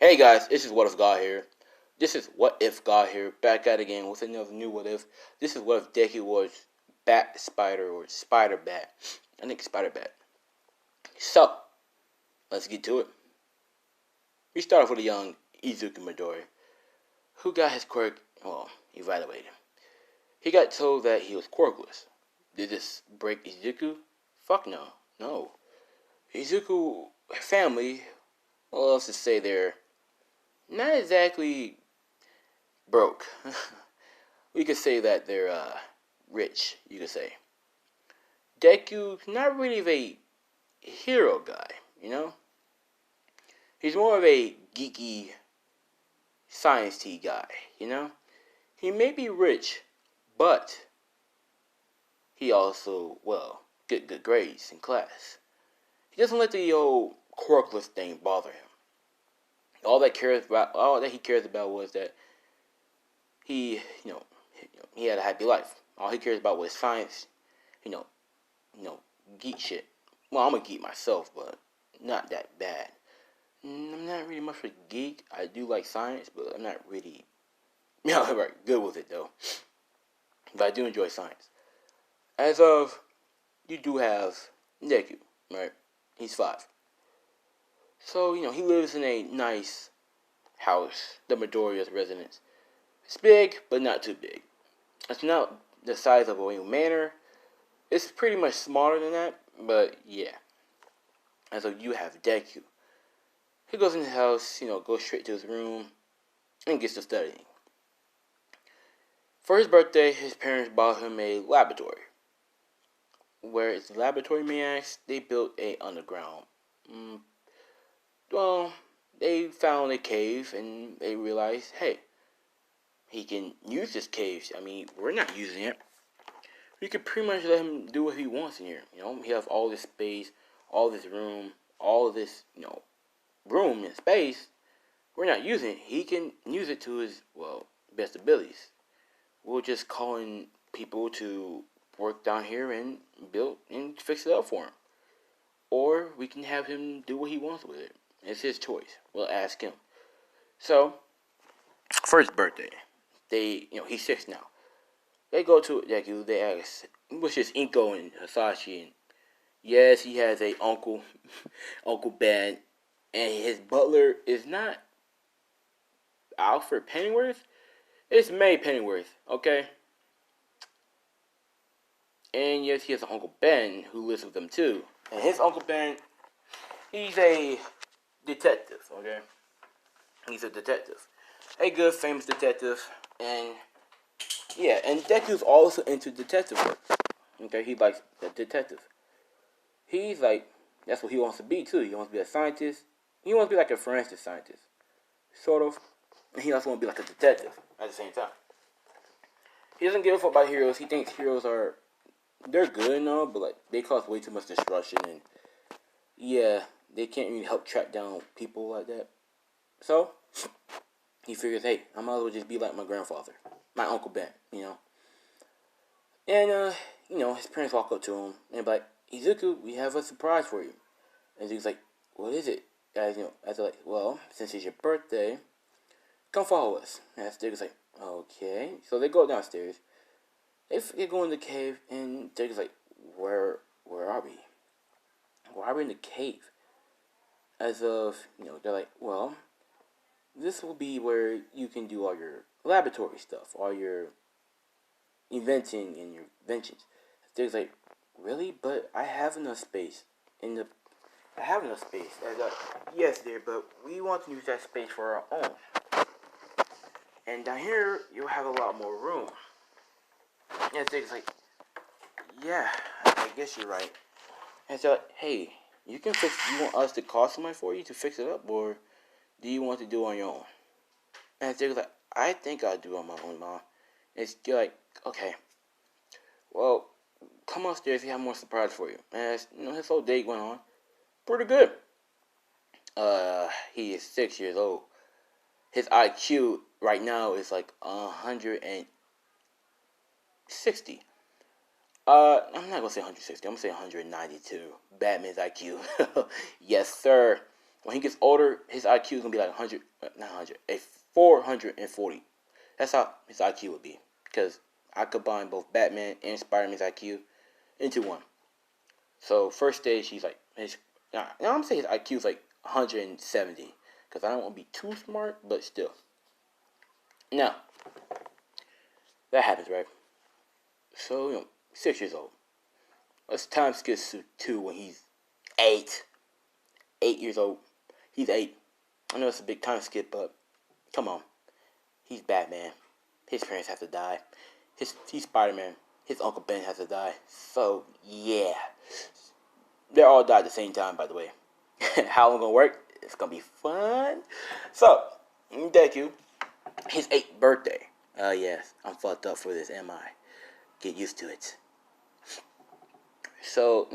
Hey guys, this is What If God here. This is What If God here, back at it again with another new What If. This is what if deku was Bat Spider or Spider Bat. I think Spider Bat. So, let's get to it. We start off with a young Izuku Midori, who got his quirk, evaluated. He got told that he was quirkless. Did this break Izuku? Fuck no. No. Izuku family, well, let's just say they're not exactly broke. We could say that they're rich, you could say. Deku's not really a hero guy, you know? He's more of a geeky science tea guy, you know? He may be rich, but he also, get good grades in class. He doesn't let the old quirkless thing bother him. All that he cares about was that he had a happy life. All he cares about was science, you know, geek shit. Well, I'm a geek myself, but not that bad. I'm not really much of a geek. I do like science, but I'm not really, very good with it though. But I do enjoy science. As of, you do have Deku, right? He's 5. So, he lives in a nice house, the Midoriya's residence. It's big, but not too big. It's not the size of a manor. It's pretty much smaller than that, but yeah. And so you have Deku. He goes in the house, goes straight to his room, and gets to studying. For his birthday, his parents bought him a laboratory. Where is the laboratory, may I ask? They built a underground. They found a cave, and they realized, hey, he can use this cave. I mean, we're not using it. We could pretty much let him do what he wants in here. He has all this space, all this room, all of this, room and space. We're not using it. He can use it to his, best abilities. We're just calling people to work down here and build and fix it up for him. Or we can have him do what he wants with it. It's his choice. We'll ask him. So, for his birthday, he's 6 now. They go to Deku, they ask, which is Inko and Hasashi, and yes, he has a uncle, Uncle Ben, and his butler is not Alfred Pennyworth, it's May Pennyworth, okay? And yes, he has an Uncle Ben who lives with them too. And his Uncle Ben, he's a detective, okay? He's a detective. A good, famous detective, and yeah, and Deku's also into detective work. Okay, he likes the detective. He's like, that's what he wants to be too. He wants to be a scientist. He wants to be like a forensic scientist, sort of. And he also wants to be like a detective at the same time. He doesn't give a fuck about heroes. He thinks heroes they're good and all, but like they cause way too much destruction, and yeah, they can't really help track down people like that. So he figures, hey, I might as well just be like my grandfather, my Uncle Ben, And, his parents walk up to him and be like, Izuku, we have a surprise for you. And Izuku's like, what is it? Guys, as they're like, well, since it's your birthday, come follow us. And Izuku's like, okay. So they go downstairs. They go in the cave, and Izuku's like, where are we? Why are we in the cave? As of, they're like, well, this will be where you can do all your laboratory stuff, all your inventing and your inventions. There's like, really? But I have enough space I have enough space. Yes, dear, but we want to use that space for our own. And down here, you'll have a lot more room. And there's like, yeah, I guess you're right. And so, hey, you want us to call somebody for you to fix it up, or do you want to do it on your own? And they're like, I think I'll do it on my own, Mom. And it's like, okay, well, come upstairs, we have more surprise for you. And his whole day went on pretty good. He is 6 years old. His IQ right now is like 160. I'm not gonna say 160. I'm gonna say 192. Batman's IQ. Yes, sir. When he gets older, his IQ is gonna be like 100, not 100, a 440. That's how his IQ would be. Because I combine both Batman and Spider-Man's IQ into one. So first stage, he's like, now I'm saying his IQ is like 170. Because I don't want to be too smart, but still. Now, that happens, right? So, 6 years old. Let's time skip to when he's 8. 8 years old. He's 8. I know it's a big time skip, but come on. He's Batman. His parents have to die. He's Spider-Man. His Uncle Ben has to die. So, yeah. They all died at the same time, by the way. How it's gonna work? It's gonna be fun. So, Deku, his 8th birthday. Yes, I'm fucked up for this, am I? Get used to it. So,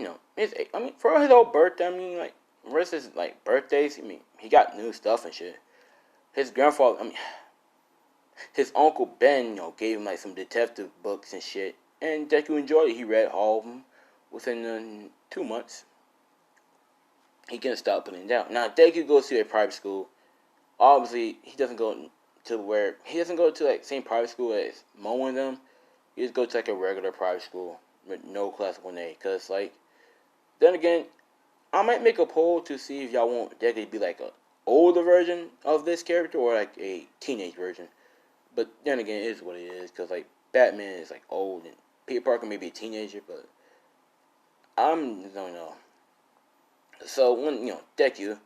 for his old birthday, like, rest of his, like, birthdays, he got new stuff and shit. His grandfather, his Uncle Ben, gave him, like, some detective books and shit. And Deku enjoyed it. He read all of them within 2 months. He couldn't stop putting it down. Now, Deku goes to a private school. Obviously, he doesn't go to, like, same private school as Mo and them. He just go to, like, a regular private school with no class 1A. Because, like, then again, I might make a poll to see if y'all want Deku to be, like, a older version of this character or, like, a teenage version. But then again, it is what it is. Because, like, Batman is, like, old and Peter Parker may be a teenager, but I don't know. So, when, Deku,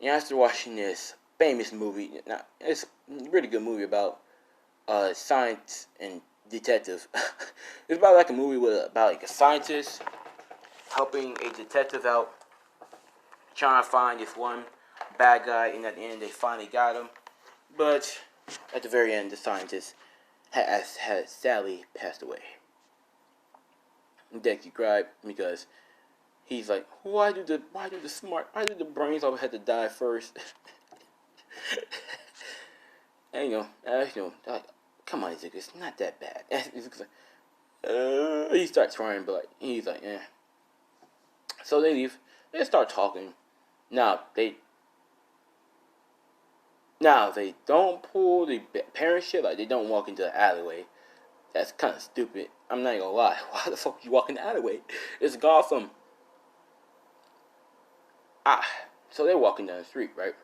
after watching this famous movie, it's a really good movie about science and detective. It's about like a movie about like a scientist helping a detective out, trying to find this one bad guy, and at the end they finally got him. But at the very end, the scientist had sadly passed away. Deku cried because he's like, why do the brains always have to die first? And like, come on, Izuku, it's not that bad. Izuku's like, he starts crying, but he's like, eh. So they leave. They start talking. Now they don't pull the parent shit. Like, they don't walk into the alleyway. That's kind of stupid. I'm not gonna lie. Why the fuck you walk in the alleyway? It's Gotham. So they're walking down the street, right?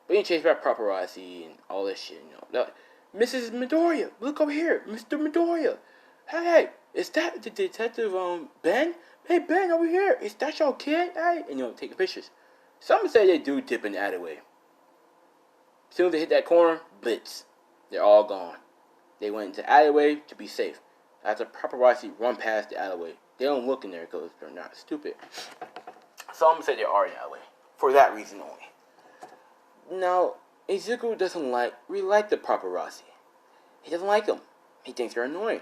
Being chased by paparazzi and all this shit, Like, Mrs. Midoriya, look over here, Mr. Midoriya. Hey, is that the detective, Ben? Hey, Ben, over here. Is that your kid? Hey, and taking pictures. Some say they do dip in the alleyway. As soon as they hit that corner, blitz. They're all gone. They went into the alleyway to be safe. After paparazzi run past the alleyway, they don't look in there because they're not stupid. So I'm gonna say they are in the alleyway for that reason only. Now, Izuku doesn't really like the paparazzi. He doesn't like them. He thinks they're annoying.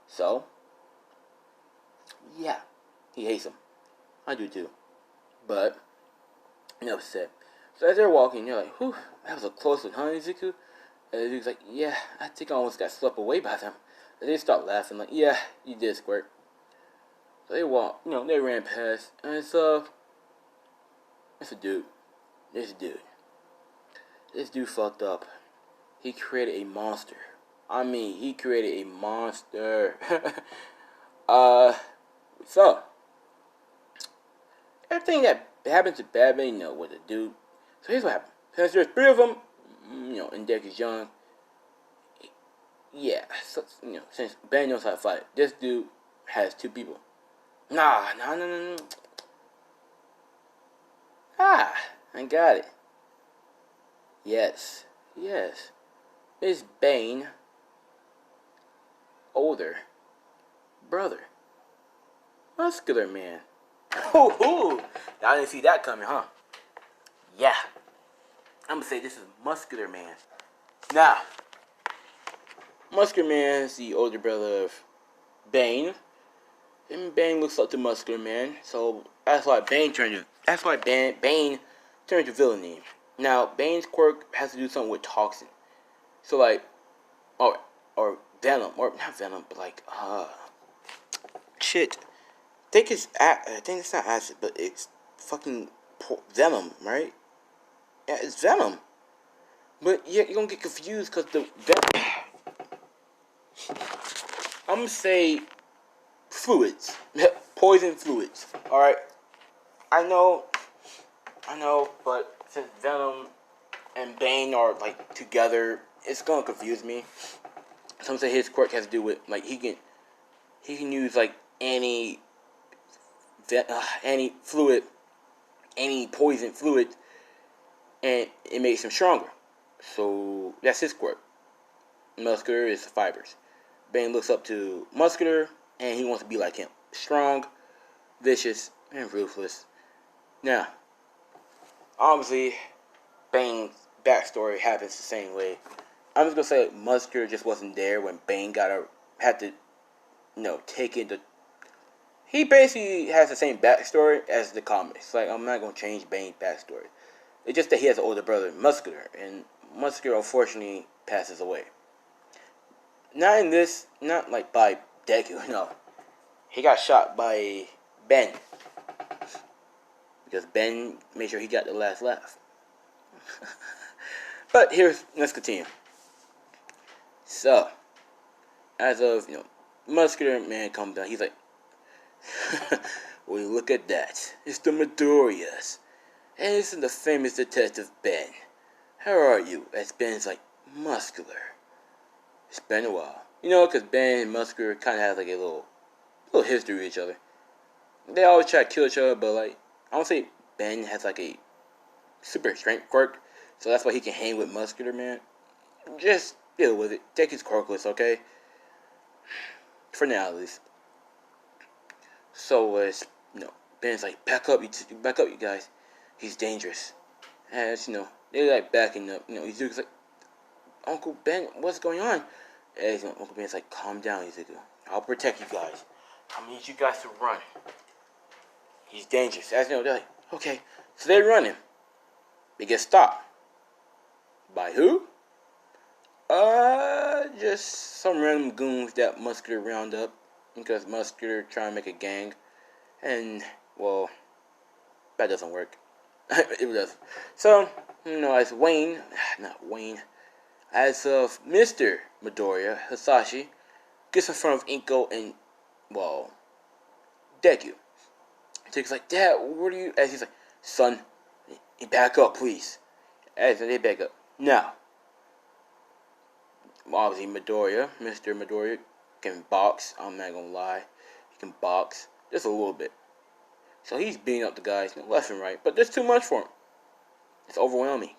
So, yeah, he hates them. I do too. But, enough said. So as they're walking, they're like, whew, that was a close one, huh, Izuku? And Izuku's like, yeah, I think I almost got swept away by them. And they start laughing, like, yeah, you did, Squirt. So they walk, they ran past, and it's a dude. This dude fucked up. He created a monster. He created a monster. So, everything that happened to Batman, with the dude. So here's what happened. Since there's 3 of them, and Deku's young, yeah, so, since Ben knows how to fight, this dude has 2 people. No. I got it. Yes. It's Bane, older brother, Muscular Man. I didn't see that coming, huh? Yeah. I'm gonna say this is Muscular Man. Now, Muscular Man is the older brother of Bane, and Bane looks up to Muscular Man, so that's why Bane turned to villainy. Now, Bane's quirk has to do something with toxin. So, like, or venom, or not venom, but like, shit. I think it's not acid, but it's fucking Venom, right? Yeah, it's Venom. But yeah, you're gonna get confused because the Venom. I'm gonna say fluids, poison fluids. All right. I know, but since Venom and Bane are like together, it's gonna confuse me. Some say his quirk has to do with like he can use like any fluid, any poison fluid, and it makes him stronger. So that's his quirk. Muscular is fibers. Bane looks up to Muscular, and he wants to be like him. Strong, vicious, and ruthless. Now, obviously, Bane's backstory happens the same way. I'm just gonna say Muscular just wasn't there when Bane had to, take into. He basically has the same backstory as the comics. Like, I'm not gonna change Bane's backstory. It's just that he has an older brother, Muscular, and Muscular unfortunately passes away. Not in this, not like by Deku, no. He got shot by Ben. Because Ben made sure he got the last laugh. But let's continue. So, as of, Muscular man comes down, he's like, well, look at that. It's the Midoriyas. And it's the famous detective Ben. How are you? As Ben's like, Muscular. It's been a while. Because Ben and Muscular kind of have like a little history with each other. They always try to kill each other, but like, I don't say Ben has like a super strength quirk, so that's why he can hang with Muscular, man. Just deal with it. Take his quirkless, okay? For now, at least. So, Ben's like, back up, you guys. He's dangerous. And, they're like backing up. He's like, Uncle Ben, what's going on? And, Uncle Ben's like, calm down. He's like, I'll protect you guys. I need you guys to run. He's dangerous. As they're like, okay. So they run him. They get stopped. By who? Just some random goons that Muscular round up. Because Muscular trying to make a gang. And, well, that doesn't work. It does. So, as Mr. Midoriya, Hisashi, gets in front of Inko and, well, Deku. Deku's like, Dad, what are you? As he's like, son, back up, please. As they back up. Now, obviously, Mr. Midoriya, can box. I'm not gonna lie. He can box just a little bit. So he's beating up the guys left and right. But there's too much for him. It's overwhelming.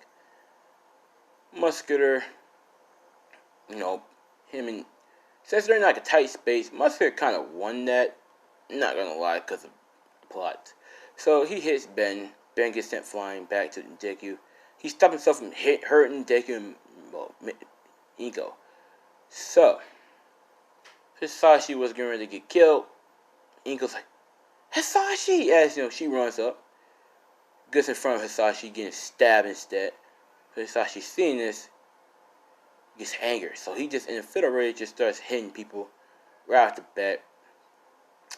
Muscular, him and... Since they're in like a tight space, Muscular kind of won that. Not gonna lie, because of the plot. So he hits Ben. Ben gets sent flying back to Deku. He stopped himself from hurting Deku and, Inko. So, Hisashi was getting ready to get killed. Inko's like, Hisashi! As, she runs up. Gets in front of Hisashi, getting stabbed instead. So Hisashi seeing this, gets angry. So he just, in a fit of rage, just starts hitting people right off the bat.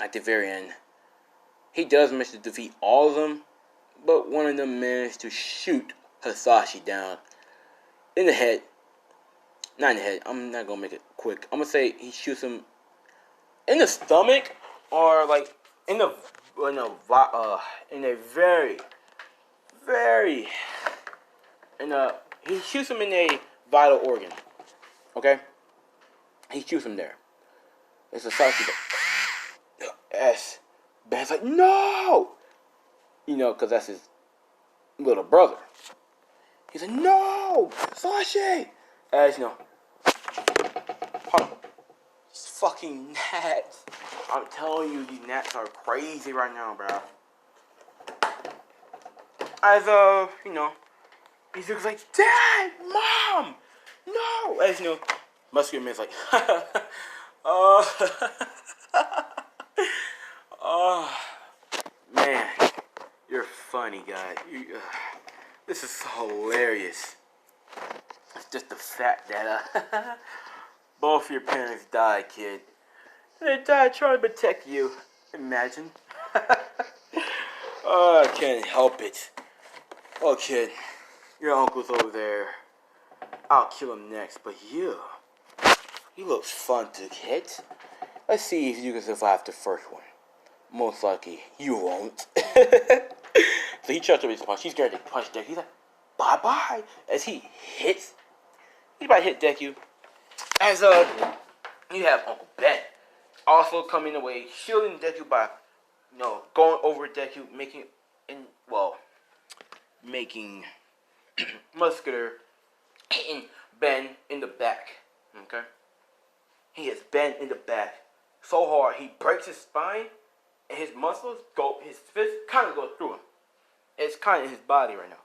At the very end. He does manage to defeat all of them, but one of them managed to shoot Hisashi down in the head. Not in the head. I'm not gonna make it quick. I'm gonna say he shoots him in the stomach, or like in a he shoots him in a vital organ. Okay, he shoots him there. It's Hisashi. Yes. Ben's like, no! Because that's his little brother. He's like, no! Sashi! As these fucking gnats. I'm telling you, these gnats are crazy right now, bro. As, he's just like, Dad! Mom! No! As, Muscular Man's like, oh, man, you're funny, guy. This is so hilarious. It's just the fact that both your parents died, kid. They died trying to protect you. Imagine. I can't help it. Oh, kid, your uncle's over there. I'll kill him next, but you looks fun to hit. Let's see if you can survive the first one. Most likely, you won't. So he tries to respond. He's going to punch Deku. He's like, bye-bye. As he hits, he's about to hit Deku. As you have Uncle Ben also coming away, shielding Deku by, going over Deku, making muscular, hitting Ben in the back. Okay, he hits Ben in the back so hard he breaks his spine, and his muscles his fist kind of goes through him. It's kind of in his body right now.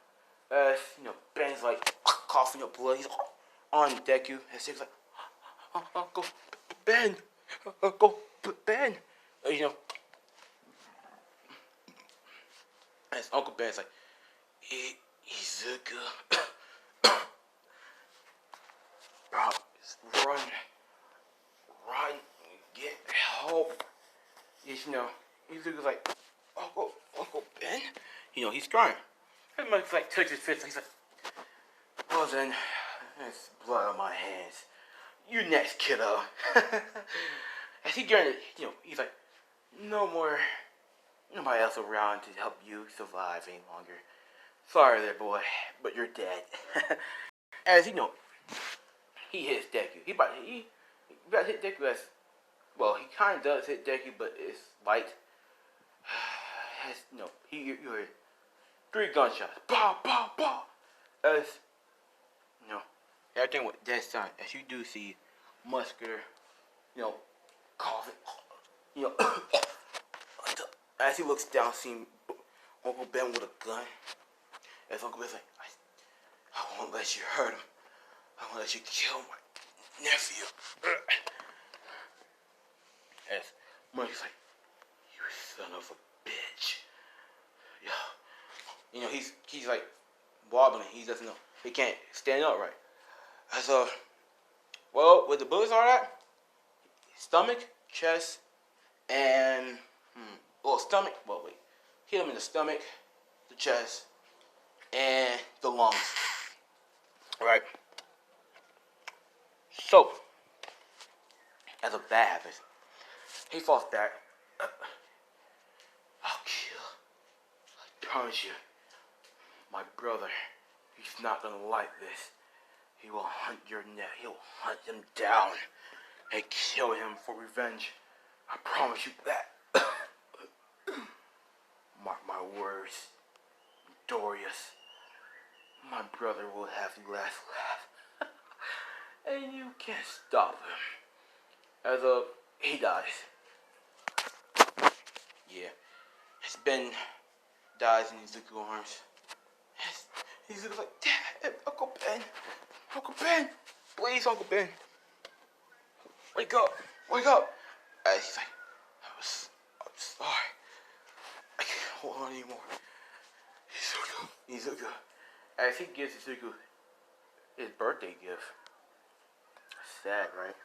Ben's like coughing up blood. He's on Deku. He's like, Uncle Ben, Uncle Ben. As Uncle Ben's like, Izuku. Bro, just run, get help. Izuku's like, Uncle Ben. He's crying. And Mike's like, touches his fist. He's like, well then, there's blood on my hands. You next, kiddo. As he getting he's like, nobody else around to help you survive any longer. Sorry there, boy, but you're dead. As he hits Deku. He about to hit Deku as, well, he kind of does hit Deku, but it's light. You heard 3 gunshots. Bah, bah, bah. As, everything with dead silent. As you do see muscular, coughing, as he looks down, seeing Uncle Ben with a gun. As Uncle Ben's like, I won't let you hurt him. I won't let you kill my nephew. As Monkey's like, you son of a bitch. He's like wobbling. He doesn't know. He can't stand up right. So, well, with the bullets are at, stomach, chest, and stomach. Well, wait, hit him in the stomach, the chest, and the lungs. All right. So, as a bad happens, he falls back. I'll kill. I promise you, my brother. He's not gonna like this. He will hunt your neck. He'll hunt him down and kill him for revenge. I promise you that. Mark my words, Dorius. My brother will have the last laugh. And you can't stop him. As he dies. Yeah. As Ben dies in Izuku's arms. Izuku's like, Dad, Uncle Ben, please, Uncle Ben. Wake up. As he's like, I'm sorry. I can't hold on anymore. Izuku. As he gives Izuku his birthday gift. Sad, right?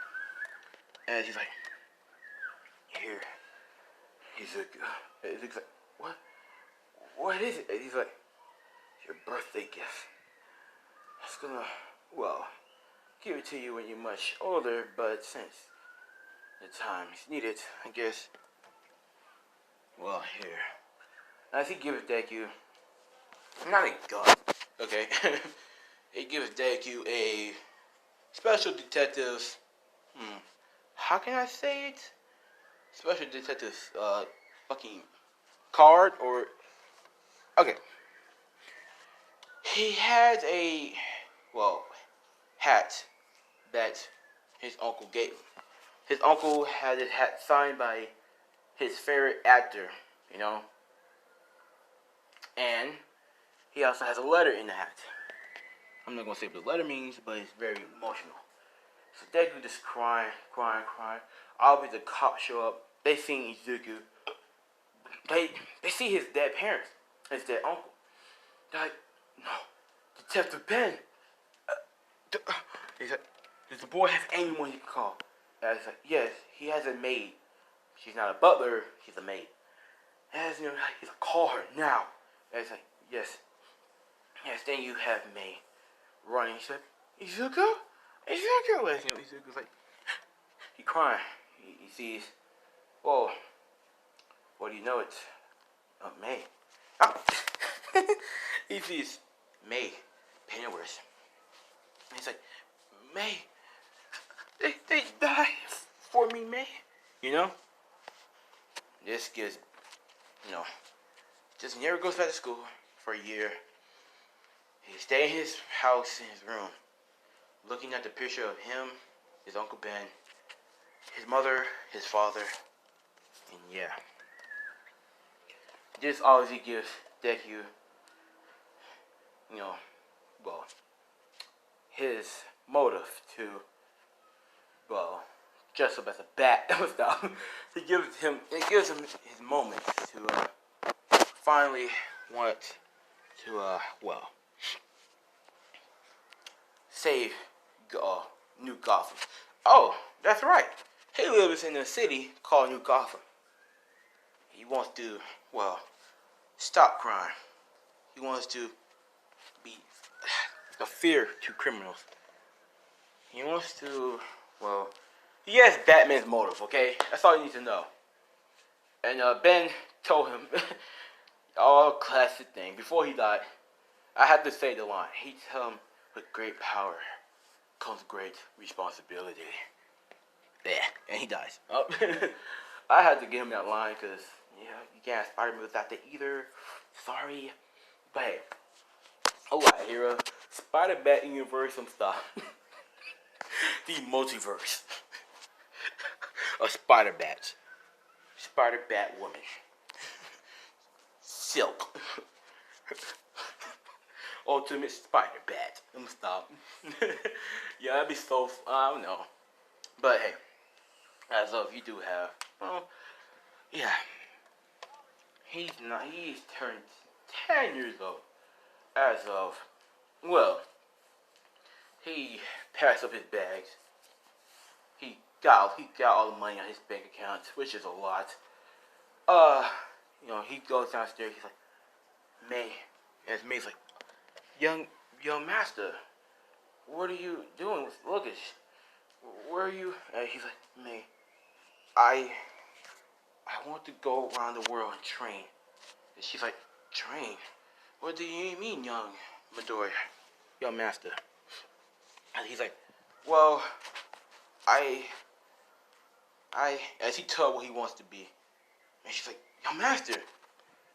And he's like, here, Izuku. Izuku's like, what? What is it? And he's like, your birthday gift. I was gonna, give it to you when you're much older, but since the time is needed, I guess. Well, here. As he gives Deku, not a gun, okay? He gives Deku a special detective, how can I say it? Special detective, fucking card, or, okay. He has a, hat that his uncle gave him. His uncle had his hat signed by his favorite actor, and he also has a letter in the hat. I'm not going to say what the letter means, but it's very emotional. So Deku just crying. Obviously the cops show up. They see Izuku. They see his dead parents, his dead uncle. They're like, no, Detective Ben. He's like, does the boy have anyone he can call? And he's like, yes, he has a maid. She's not a butler, she's a maid. As you know, he's like, call her now. And it's like, yes. Yes, then you have May running. He's like, Izuku? Izuku? As you know, Izuku's like, he crying. He sees, whoa, what do you know? It's May. Oh. He sees May, Pennyworth. And he's like, May, they died for me, May. You know? This gives, you know, just never goes back to school for a year. He stayed in his house, in his room, looking at the picture of him, his Uncle Ben, his mother, his father, and yeah. This obviously gives Deku, you know, well, his motive to, well, dress up as a bat and stuff. It gives him his moment to finally want to, well, save New Gotham. Oh, that's right. He lives in a city called New Gotham. He wants to, well, stop crime. He wants to be a fear to criminals. He wants to, well, he has Batman's motive, okay? That's all you need to know. And Ben told him, all classic thing, before he died, I had to say the line. He told him, with great power comes great responsibility. Yeah, and he dies. Oh. I had to give him that line because, yeah, you can't Spider-Man without that either. Sorry. But hey, alright, here, Spider-Bat universe, some stuff. The multiverse. A Spider-Bat. Spider-Bat woman. Silk. Ultimate Spider-Bat. Let me stop. Yeah, that'd be so, I don't know. But hey, as of, you do have, well, yeah. He's turned 10 years old. As of, well, he passed up his bags. He got all the money on his bank account, which is a lot. You know, he goes downstairs. He's like, May, and May's like, young master, what are you doing with luggage? Where are you? And he's like, May, I want to go around the world and train. And she's like, train? What do you mean, young Midori, young master? And he's like, well, as he told what he wants to be. And she's like, young master,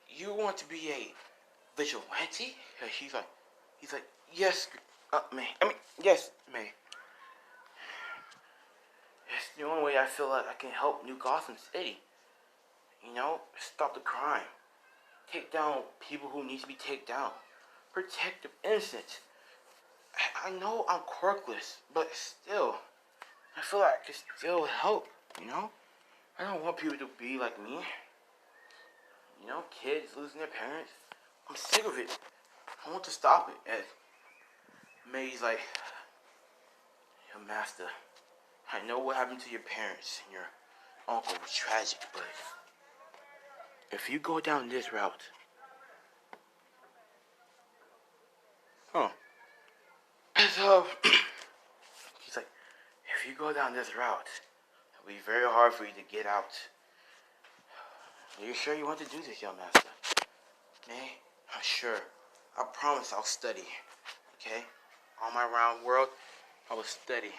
you want to be a vigilante? And he's like, yes, May. Yes, May. It's the only way I feel like I can help New Gotham City. You know, stop the crime. Take down people who need to be taken down. Protect the innocent. I know I'm quirkless, but still, I feel like I can still help, you know? I don't want people to be like me. You know, kids losing their parents. I'm sick of it. I want to stop it. And May's like, your master, I know what happened to your parents and your uncle was tragic, but if you go down this route, so he's like, if you go down this route, it'll be very hard for you to get out. Are you sure you want to do this, young master? May, I'm sure. I promise I'll study. Okay? On my round world, I will study.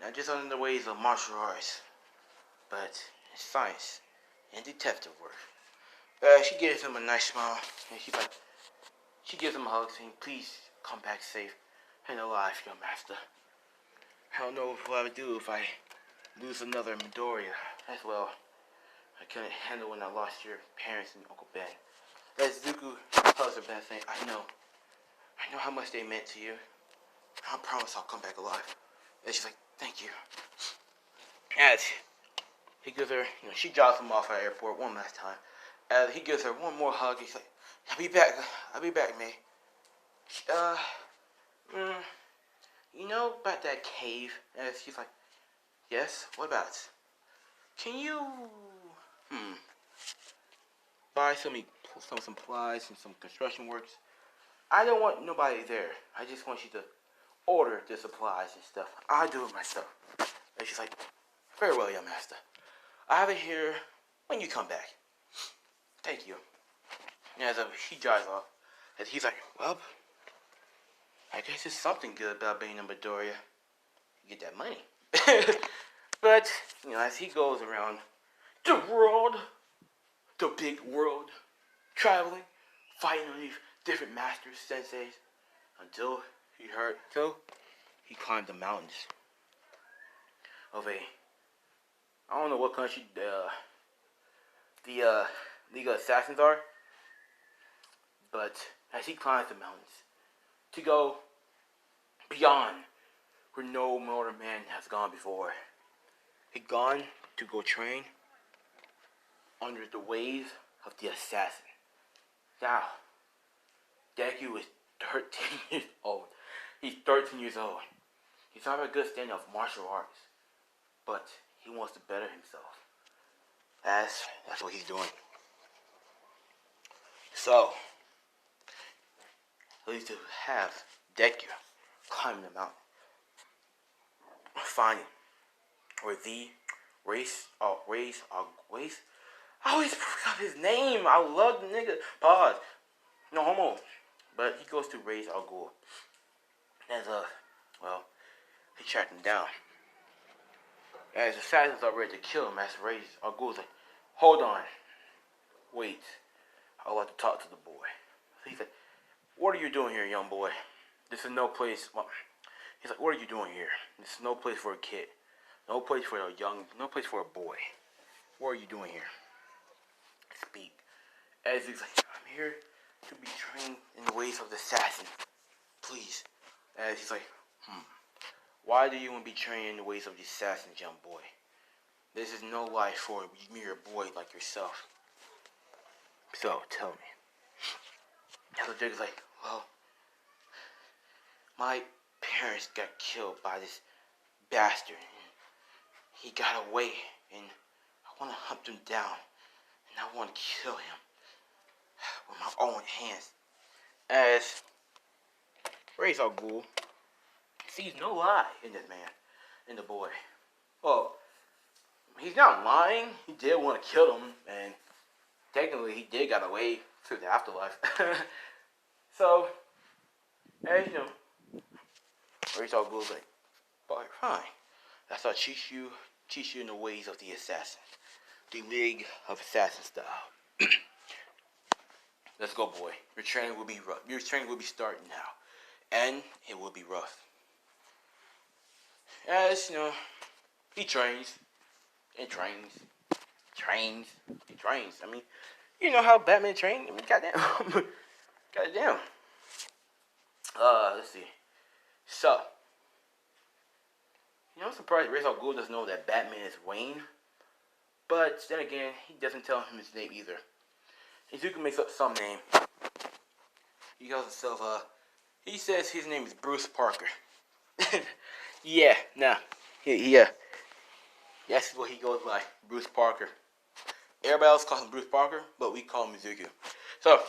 Not just under the ways of martial arts, but science and detective work. She gives him a nice smile, and she gives him a hug, saying, please come back safe and alive, young master. I don't know what I would do if I lose another Midoriya as well. I couldn't handle when I lost your parents and Uncle Ben. As Zuko tells her back, saying, I know how much they meant to you. I promise I'll come back alive. And she's like, thank you. As he gives her, she drops him off at the airport one last time. As he gives her one more hug, he's like, I'll be back, May. You know about that cave? And she's like, yes, what about it? Can you, buy some supplies and some construction works. I don't want nobody there. I just want you to order the supplies and stuff. I do it myself. And she's like, very well, young master. I have it here when you come back. Thank you. And as she drives off, and he's like, well, I guess it's something good about being in Midoriya. You get that money. But, as he goes around the world, the big world, traveling, fighting with these different masters, senseis, until he climbed the mountains of I don't know what country the League of Assassins are, but as he climbs the mountains to go beyond where no mortal man has gone before, he'd gone to go train under the waves of the assassin. Now, Deku is 13 years old. He's 13 years old. He's not a good standing of martial arts, but he wants to better himself. That's what he's doing. So, at least to have Deku climbing the mountain, finding where the race. I always forgot his name. I love the nigga. Pause. No homo. But he goes to Ra's al Ghul. As he tracked him down. As the assassins are ready to kill him, as Ra's al Ghul's like, hold on. Wait. I'd like to talk to the boy. So he's like, what are you doing here, young boy? This is no place. He's like, what are you doing here? This is no place for a kid. No place for a boy. What are you doing here? Speak. As he's like, I'm here to be trained in the ways of the assassin. Please. As he's like, why do you want to be trained in the ways of the assassin, young boy? This is no life for a mere boy like yourself. So, tell me. And the Jig's like, well, my parents got killed by this bastard. He got away, and I want to hunt him down, and I want to kill him with my own hands. As Ra's al Ghul sees no lie in this man, in the boy. Well, he's not lying. He did want to kill him, and technically he did get away through the afterlife. So, as you know, Ra's al Ghul's like, but fine. That's how I teach you in the ways of the assassin. The League of Assassins style. Let's go, boy. Your training will be rough. Your training will be starting now. And it will be rough. As, he trains. And trains. He trains. I mean, you know how Batman trained? I mean, goddamn. Goddamn. Let's see. So, I'm surprised Ra's al Ghul doesn't know that Batman is Wayne. But then again, he doesn't tell him his name either. Izuku makes up some name. He calls himself, he says his name is Bruce Parker. Yeah, nah. That's what he goes by, Bruce Parker. Everybody else calls him Bruce Parker, but we call him Izuku. So,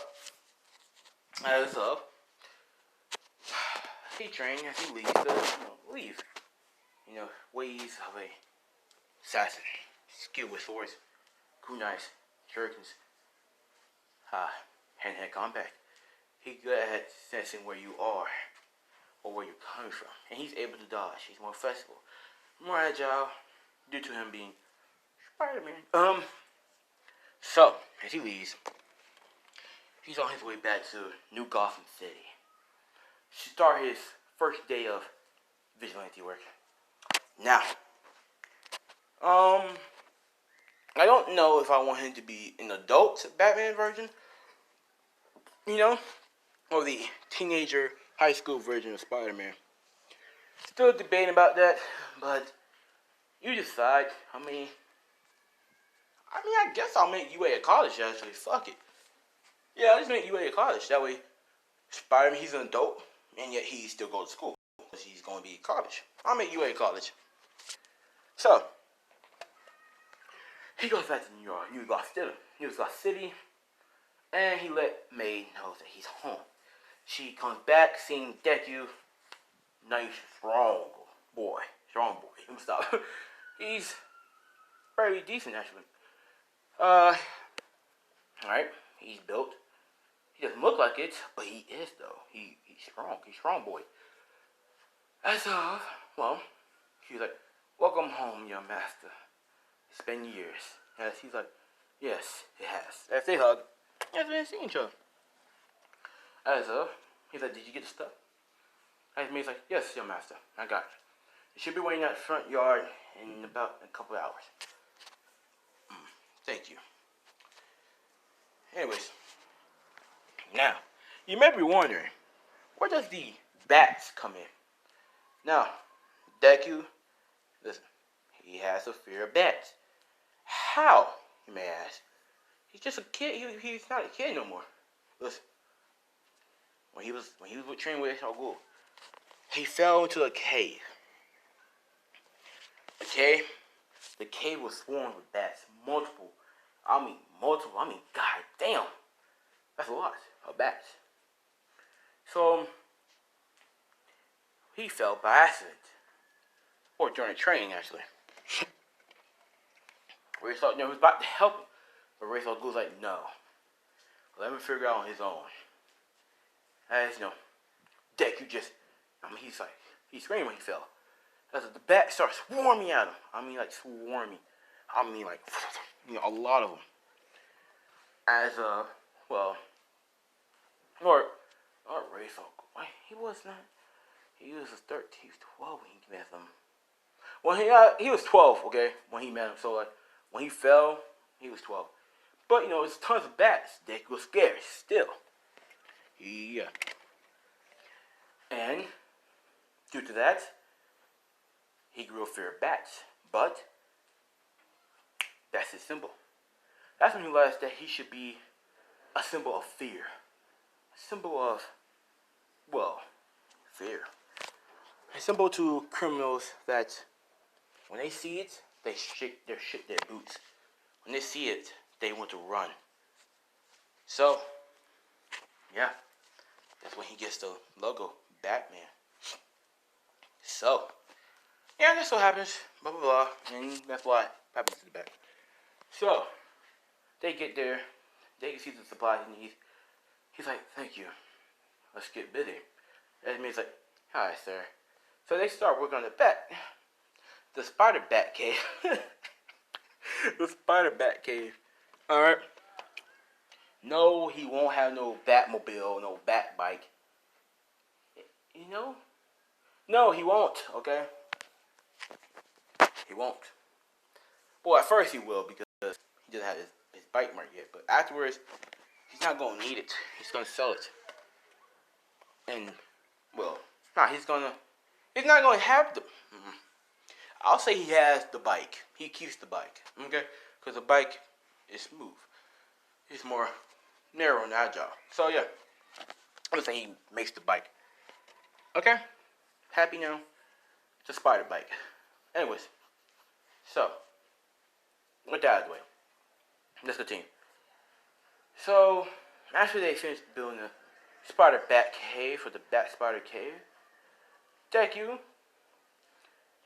as he trains as he leaves ways of a assassin, skilled with swords, kunais, shurikens, hand-to-hand combat. He's good at sensing where you are or where you're coming from, and he's able to dodge. He's more flexible, more agile, due to him being Spider-Man. So as he leaves, he's on his way back to New Gotham City to start his first day of vigilante work. Now, I don't know if I want him to be an adult Batman version, or the teenager high school version of Spider-Man. Still debating about that, but you decide. I guess I'll make UA at college, actually. Fuck it. Yeah, I'll just make UA at college. That way, Spider-Man, he's an adult, and yet he still goes to school, because he's going to be at college. I'll make UA at college. So, he goes back to New York City, And he let May know that he's home. She comes back, seeing Deku. Nice, strong boy. Strong boy. Let me stop. He's very decent, actually. Alright. He's built. He doesn't look like it, but he is, though. He's strong. He's strong boy. As of, well, she's like, welcome home, young master. It's been years. As he's like, yes, it has. As they hug, as they see each other. As of, he's like, did you get the stuff? As May's like, yes, young master, I got it. You should be waiting at the front yard in about a couple of hours. Thank you. Anyways, now, you may be wondering, where does the bats come in? Now, Deku, listen, he has a fear of bats. How, you may ask? He's just a kid. He's not a kid no more. Listen, when he was training with Showdown, he fell into a cave. Okay, the cave was swarmed with bats, multiple. I mean, god damn, that's a lot of bats. So he fell by accident, or during training actually. Ray Saw, he was about to help him, but Ray Saw goes like, no, let him figure it out on his own. As Deku just, he's screaming when he fell. As the bats start swarming at him. Swarming. A lot of them. As Lord Ray Saw, he was 13, he was 12 when he met him. Well, he was 12, okay, when he met him. So like when he fell, he was 12. But it's tons of bats. Deku was scared still. Yeah. And due to that, he grew a fear of bats. But that's his symbol. That's when he realized that he should be a symbol of fear. A symbol of, fear. A symbol to criminals that when they see it, they shake their boots. When they see it, they want to run. So, yeah. That's when he gets the logo, Batman. So, yeah, that's what happens. Blah, blah, blah. And that's why it happens to the back. So, they get there. They can see the supplies he needs. He's like, thank you. Let's get busy. And he's like, hi, sir. So they start working on the bat. The spider bat cave. The spider bat cave. Alright. No, he won't have no Batmobile, no Bat bike. No, he won't, okay? He won't. Well, at first he will because he doesn't have his bike mark yet. But afterwards, he's not going to need it. He's going to sell it. And, he's not going to have the... I'll say he has the bike. He keeps the bike, okay? Because the bike is smooth. It's more narrow and agile. So, yeah. I'm going to say he makes the bike. Okay? Happy now? It's a spider bike. Anyways. So, with that out of the way, let's continue. So, after they finished building the spider bat cave, for the bat spider cave, Deku,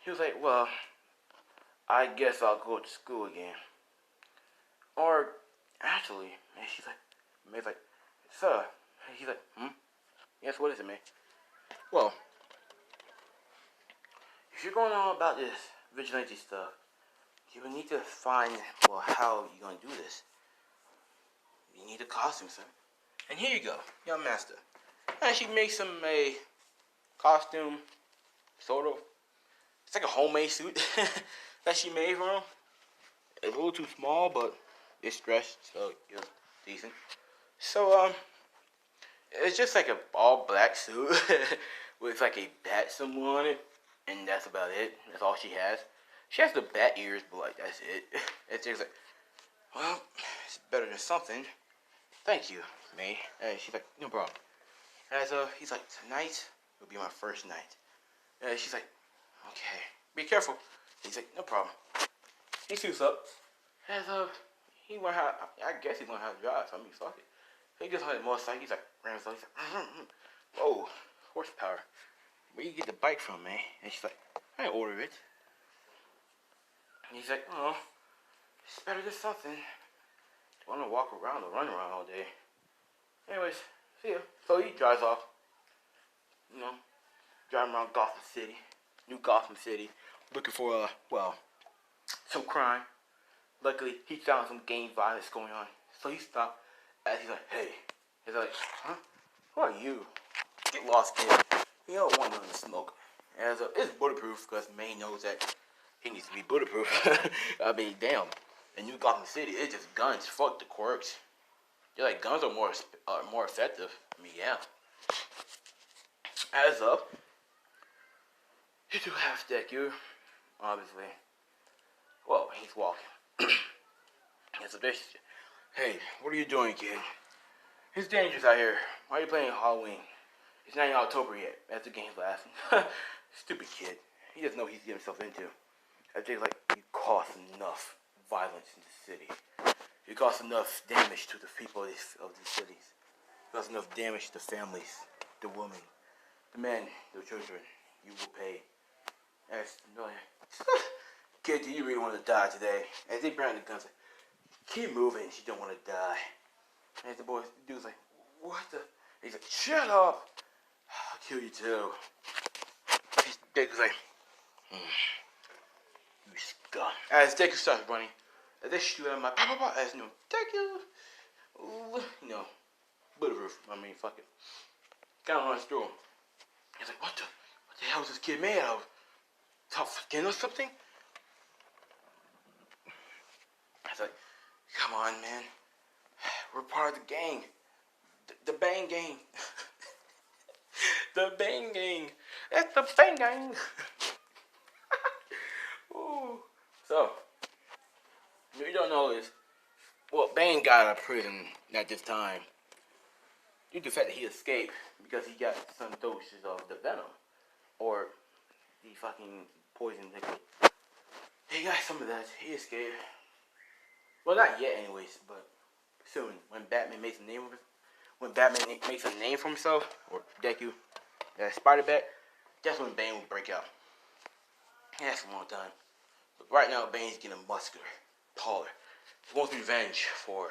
he was like, well, I guess I'll go to school again. Or, actually, May's like, sir, he's like, yes, what is it, May? Well, if you're going on about this Vigilante stuff, you will need to find, how you're going to do this. You need a costume, sir. And here you go, young master. And she makes him a costume, sort of. It's like a homemade suit that she made for him. It's a little too small, but it's stretched, so it's decent. So, it's just like a all black suit with like a bat symbol on it. And that's about it. That's all she has. She has the bat ears, but that's it. It's just like, well, it's better than something. Thank you, May. And she's like, no problem. As he's like, tonight will be my first night. And she's like, okay, be careful. He's like, no problem. He suits up. As I guess he's gonna have to drive. So fuck it. He gets on his motorcycle. He's like, rams up. He's like, whoa, horsepower. Where you get the bike from, man? And she's like, I didn't order it. And he's like, oh, it's better than something. I want to walk around or run around all day. Anyways, see ya. So he drives off. You know, driving around Gotham City, New Gotham City, looking for some crime. Luckily, he found some gang violence going on. So he stopped, and he's like, hey. He's like, huh? Who are you? Get lost, kid. You don't want nothing to smoke. And so it's bulletproof, because Maine knows that he needs to be bulletproof. I mean, damn. In New Gotham City, it's just guns. Fuck the quirks. You're like, guns are more effective. I mean, yeah. As up, you do have deku, obviously. Well, he's walking. It's a bitch. Hey, what are you doing, kid? It's dangerous out here. Why are you playing Halloween? It's not even October yet. That's the game's laughing. Stupid kid. He doesn't know what he's getting himself into. I think like you cause enough violence in the city. You cause enough damage to the people of these cities. You cause enough damage to the families, the women, the men, the children. You will pay. That's no. Kid, do you really want to die today? As they bring the guns, like, keep moving. She don't want to die. And the dude's like, what the? He's like, shut up. I'll kill you too. His dick is like, you scum. As Deku starts running, as they shoot at my as you know, Deku, you know, bulletproof. I mean, fuck it. Kind of runs through him. He's like, what the hell is this kid made out of? Tough skin or something? I was like, come on, man. We're part of the gang. The Bang Gang. The Bang Gang. That's the Bang Gang. Ooh. So, what you don't know is, well, Bane got out of prison at this time due to the fact that he escaped because he got some doses of the venom or the fucking poison liquid. He got some of that. He escaped. Well, not yet, anyways, but soon when Batman makes a name of it. When Batman makes a name for himself, or Deku, Spider-Bat, that's when Bane will break out. He has a long time. But right now, Bane's getting muscular, taller. He wants revenge for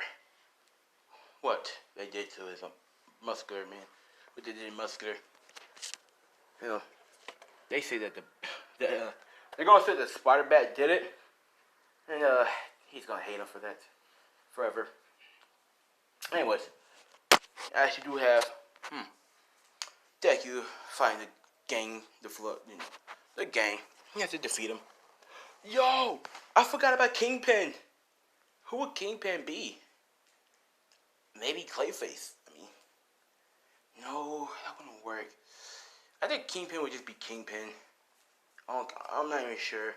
what they did to his muscular man. What they did muscular. You know, they say that they're gonna say that Spider-Bat did it, and he's gonna hate him for that forever. Anyways, as you do have Deku fighting the gang, the gang. You have to defeat him. Yo, I forgot about Kingpin. Who would Kingpin be? Maybe Clayface. I mean, no, that wouldn't work. I think Kingpin would just be Kingpin. I'm not even sure.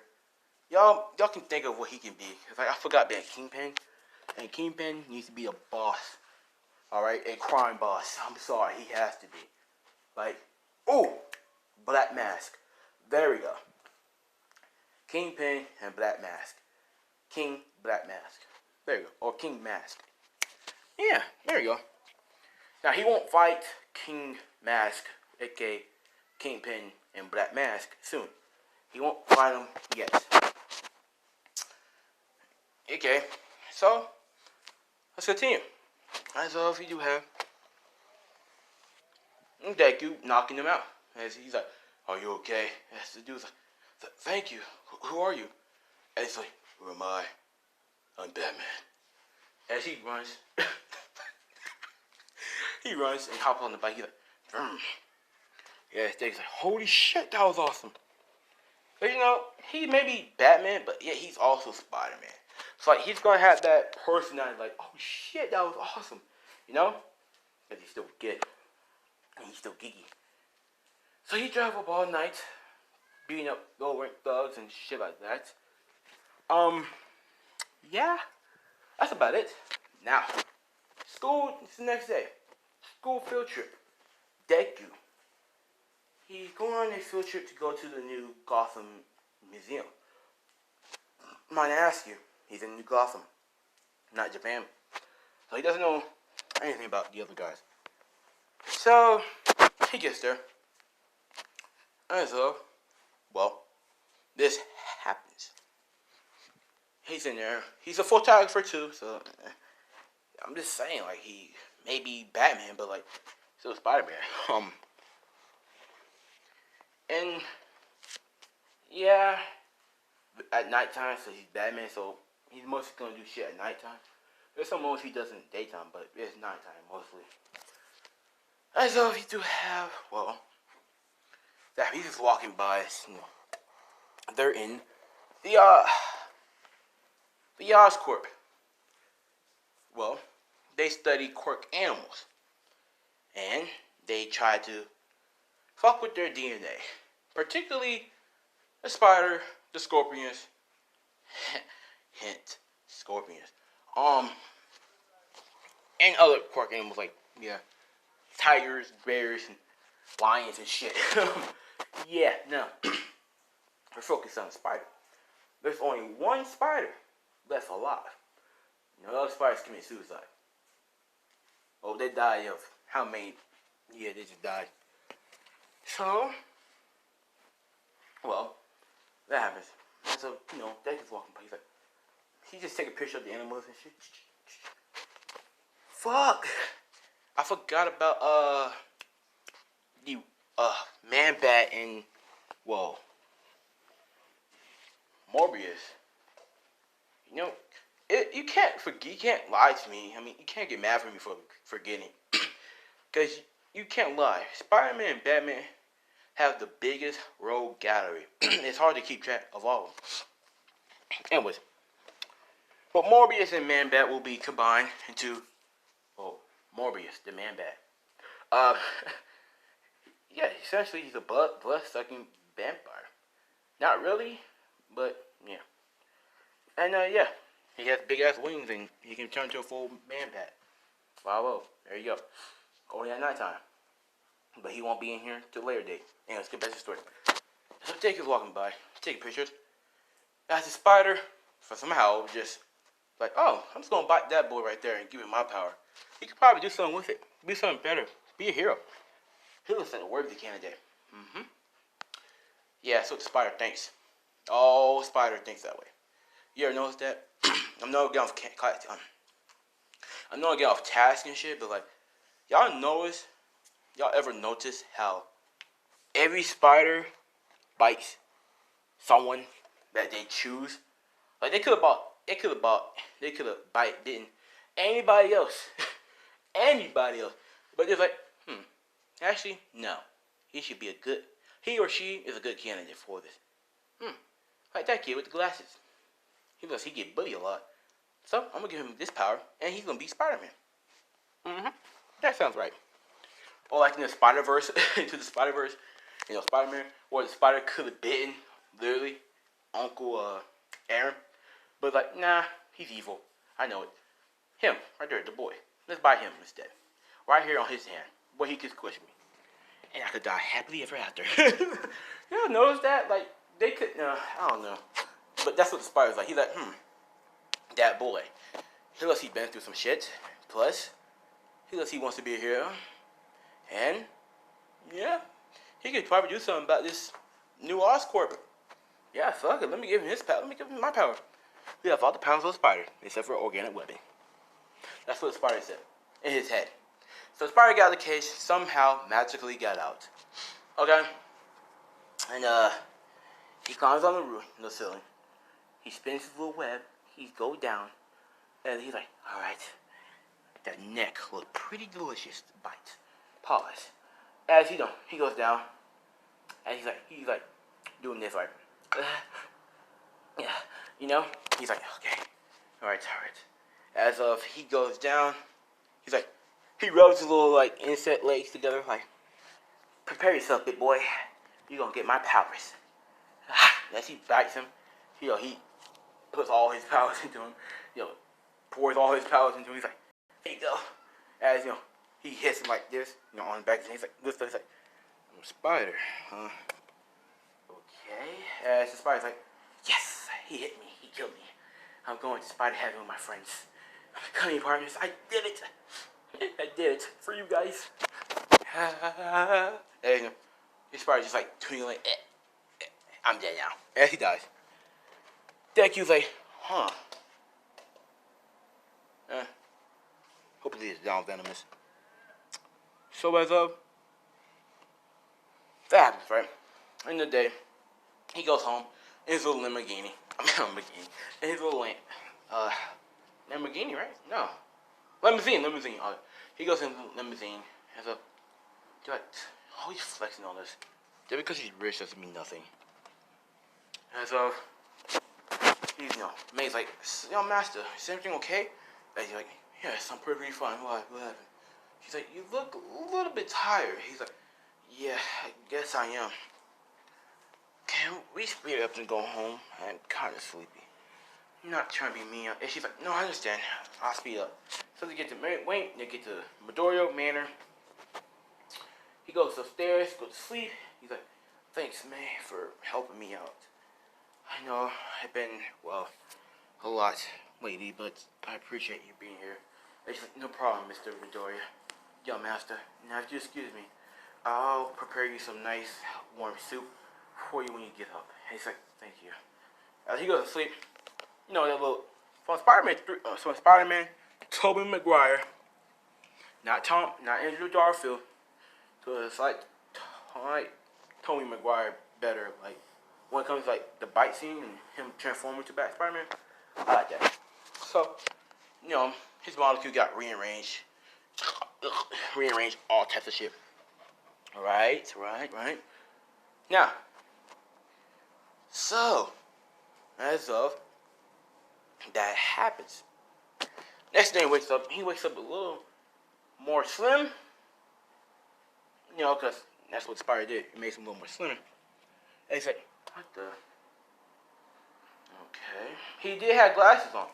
Y'all can think of what he can be. Like, I forgot being Kingpin. And Kingpin needs to be a boss. Alright, a crime boss. I'm sorry, he has to be. Like, ooh, Black Mask. There we go. Kingpin and Black Mask. King Black Mask. There you go. Or King Mask. Yeah, there you go. Now, he won't fight King Mask, aka Kingpin and Black Mask, soon. He won't fight him yet. Okay, so let's continue. As of, you do have Deku knocking him out. As he's like, are you okay? As the dude's like, thank you. Who are you? And he's like, who am I? I'm Batman. As he runs, he runs and hops on the bike. He's like, yeah, Deku's like, holy shit, that was awesome. But you know, he may be Batman, but yeah, he's also Spider-Man. So like, he's gonna have that personality, like, oh shit, that was awesome, you know? Because he's still good, and he's still geeky. So he drives up all night, beating up low-rank thugs and shit like that. Yeah, that's about it. Now, school, it's the next day. School field trip. Deku. He's going on a field trip to go to the new Gotham Museum. Might ask you, he's in New Gotham, not Japan. So he doesn't know anything about the other guys. So he gets there. And so, well, this happens. He's in there. He's a photographer too, so I'm just saying, like, he may be Batman, but like still Spider-Man. And yeah, at nighttime, so he's Batman, so he's mostly gonna do shit at nighttime. There's some moments he does in the daytime, but it's nighttime mostly. And so if you do have, well, that he's just walking by, you know, they're in the Oscorp. Well, they study quirk animals, and they try to fuck with their DNA, particularly the spider, the scorpions, hint, scorpions, and other quirk animals like, yeah, tigers, bears, and lions and shit. Yeah, no, we're focused on the spider. There's only one spider left alive. You know, the other spiders commit suicide. Oh, they died of how many? Yeah, they just died. So, well, that happens. And so, you know, Deck is walking by. He's like, he just take a picture of the animals and shit. Fuck! I forgot about, the, Man-Bat and, well, Morbius. You know, you can't lie to me. I mean, you can't get mad at me for forgetting. Because you can't lie. Spider-Man and Batman have the biggest rogue gallery. It's hard to keep track of all of them. Anyways. But Morbius and Man-Bat will be combined into, well, Morbius, the Man-Bat. Yeah, essentially he's a blood-sucking vampire. Not really, but yeah. And yeah, he has big-ass wings and he can turn into a full Man-Bat. Bravo, there you go. Only at nighttime. But he won't be in here till later date. And let's get back to the story. So Jake is walking by, taking pictures. As a spider, for somehow, just like, oh, I'm just gonna bite that boy right there and give him my power. He could probably do something with it. Be something better. Be a hero. He looks like a worthy candidate. Yeah, so the spider thinks. Oh, spider thinks that way. You ever notice that? I'm not getting off task and shit, but like, y'all ever notice how every spider bites someone that they choose? Like they could have bitten anybody else. Anybody else. But they're like, actually, no. He or she is a good candidate for this. Like that kid with the glasses. He get bullied a lot. So I'm gonna give him this power and he's gonna be Spider-Man. That sounds right. Or like in the Spider-Verse, into the Spider-Verse, you know, Spider-Man, or the spider could have bitten, literally, Uncle Aaron. But like, nah, he's evil. I know it. Him, right there, the boy. Let's buy him instead. Right here on his hand, where he could squish me. And I could die happily ever after. You ever notice that? Like, they could, I don't know. But that's what the spider's like. He's like, that boy. He looks he's been through some shit. Plus, he looks he wants to be a hero. And, yeah, he could probably do something about this new Oscorp. Yeah, fuck it. Let me give him his power. Let me give him my power. We have all the powers of the spider, except for organic webbing. That's what the spider said in his head. So the spider got out of the cage, somehow magically got out. Okay? And, he climbs on the roof, the ceiling. He spins his little web. He goes down. And he's like, alright. That neck looked pretty delicious to bite. Pause. As he goes down. And he's like doing this like, yeah, you know? He's like, okay. Alright. As he goes down, he's like, he rubs his little like insect legs together like, prepare yourself, big boy. You're gonna get my powers. As he bites him, he puts all his powers into him. Pours all his powers into him. He's like, there you go. As he hits him like this, on the back. And he's like, this. He's like, I'm a spider, huh? Okay. As the spider's like, yes, he hit me. He killed me. I'm going to spider heaven with my friends. I'm becoming partners. I did it. I did it for you guys. And he's probably just like tweeting like, I'm dead now. And he dies. Deku's like, huh. Hopefully it's down venomous. So as of that happens, right? In the day, he goes home in his little Lamborghini. In his little Lamborghini, right? No. Limousine. He goes in the limousine. As a, like, oh, he's flexing on this. Just because he's rich doesn't mean nothing. As of, he's, May's like, yo, master, is everything okay? And he's like, yes, I'm perfectly fine. What happened? She's like, you look a little bit tired. He's like, yeah, I guess I am. Can we speed up and go home? I'm kind of sleepy. I'm not trying to be mean. And she's like, no, I understand. I'll speed up. So they get to Wayne, they get to Midoriya Manor. He goes upstairs, goes to sleep. He's like, thanks, May, for helping me out. I know I've been, a lot lately, but I appreciate you being here. And she's like, no problem, Mr. Midoriya. Yo, master, now if you excuse me, I'll prepare you some nice warm soup for you when you get up. And he's like, thank you. As he goes to sleep, that little, from Spider-Man, Tobey Maguire, not Andrew Garfield, so it's like Tobey Maguire better, like, when it comes to, like, the bite scene and him transforming to Spider-Man, I like that. So, his molecule got rearranged, all types of shit. Right. Now, so, as of that happens. Next day he wakes up a little more slim. Because that's what Spider did. It makes him a little more slimmer. And he's like, what the? Okay. He did have glasses on.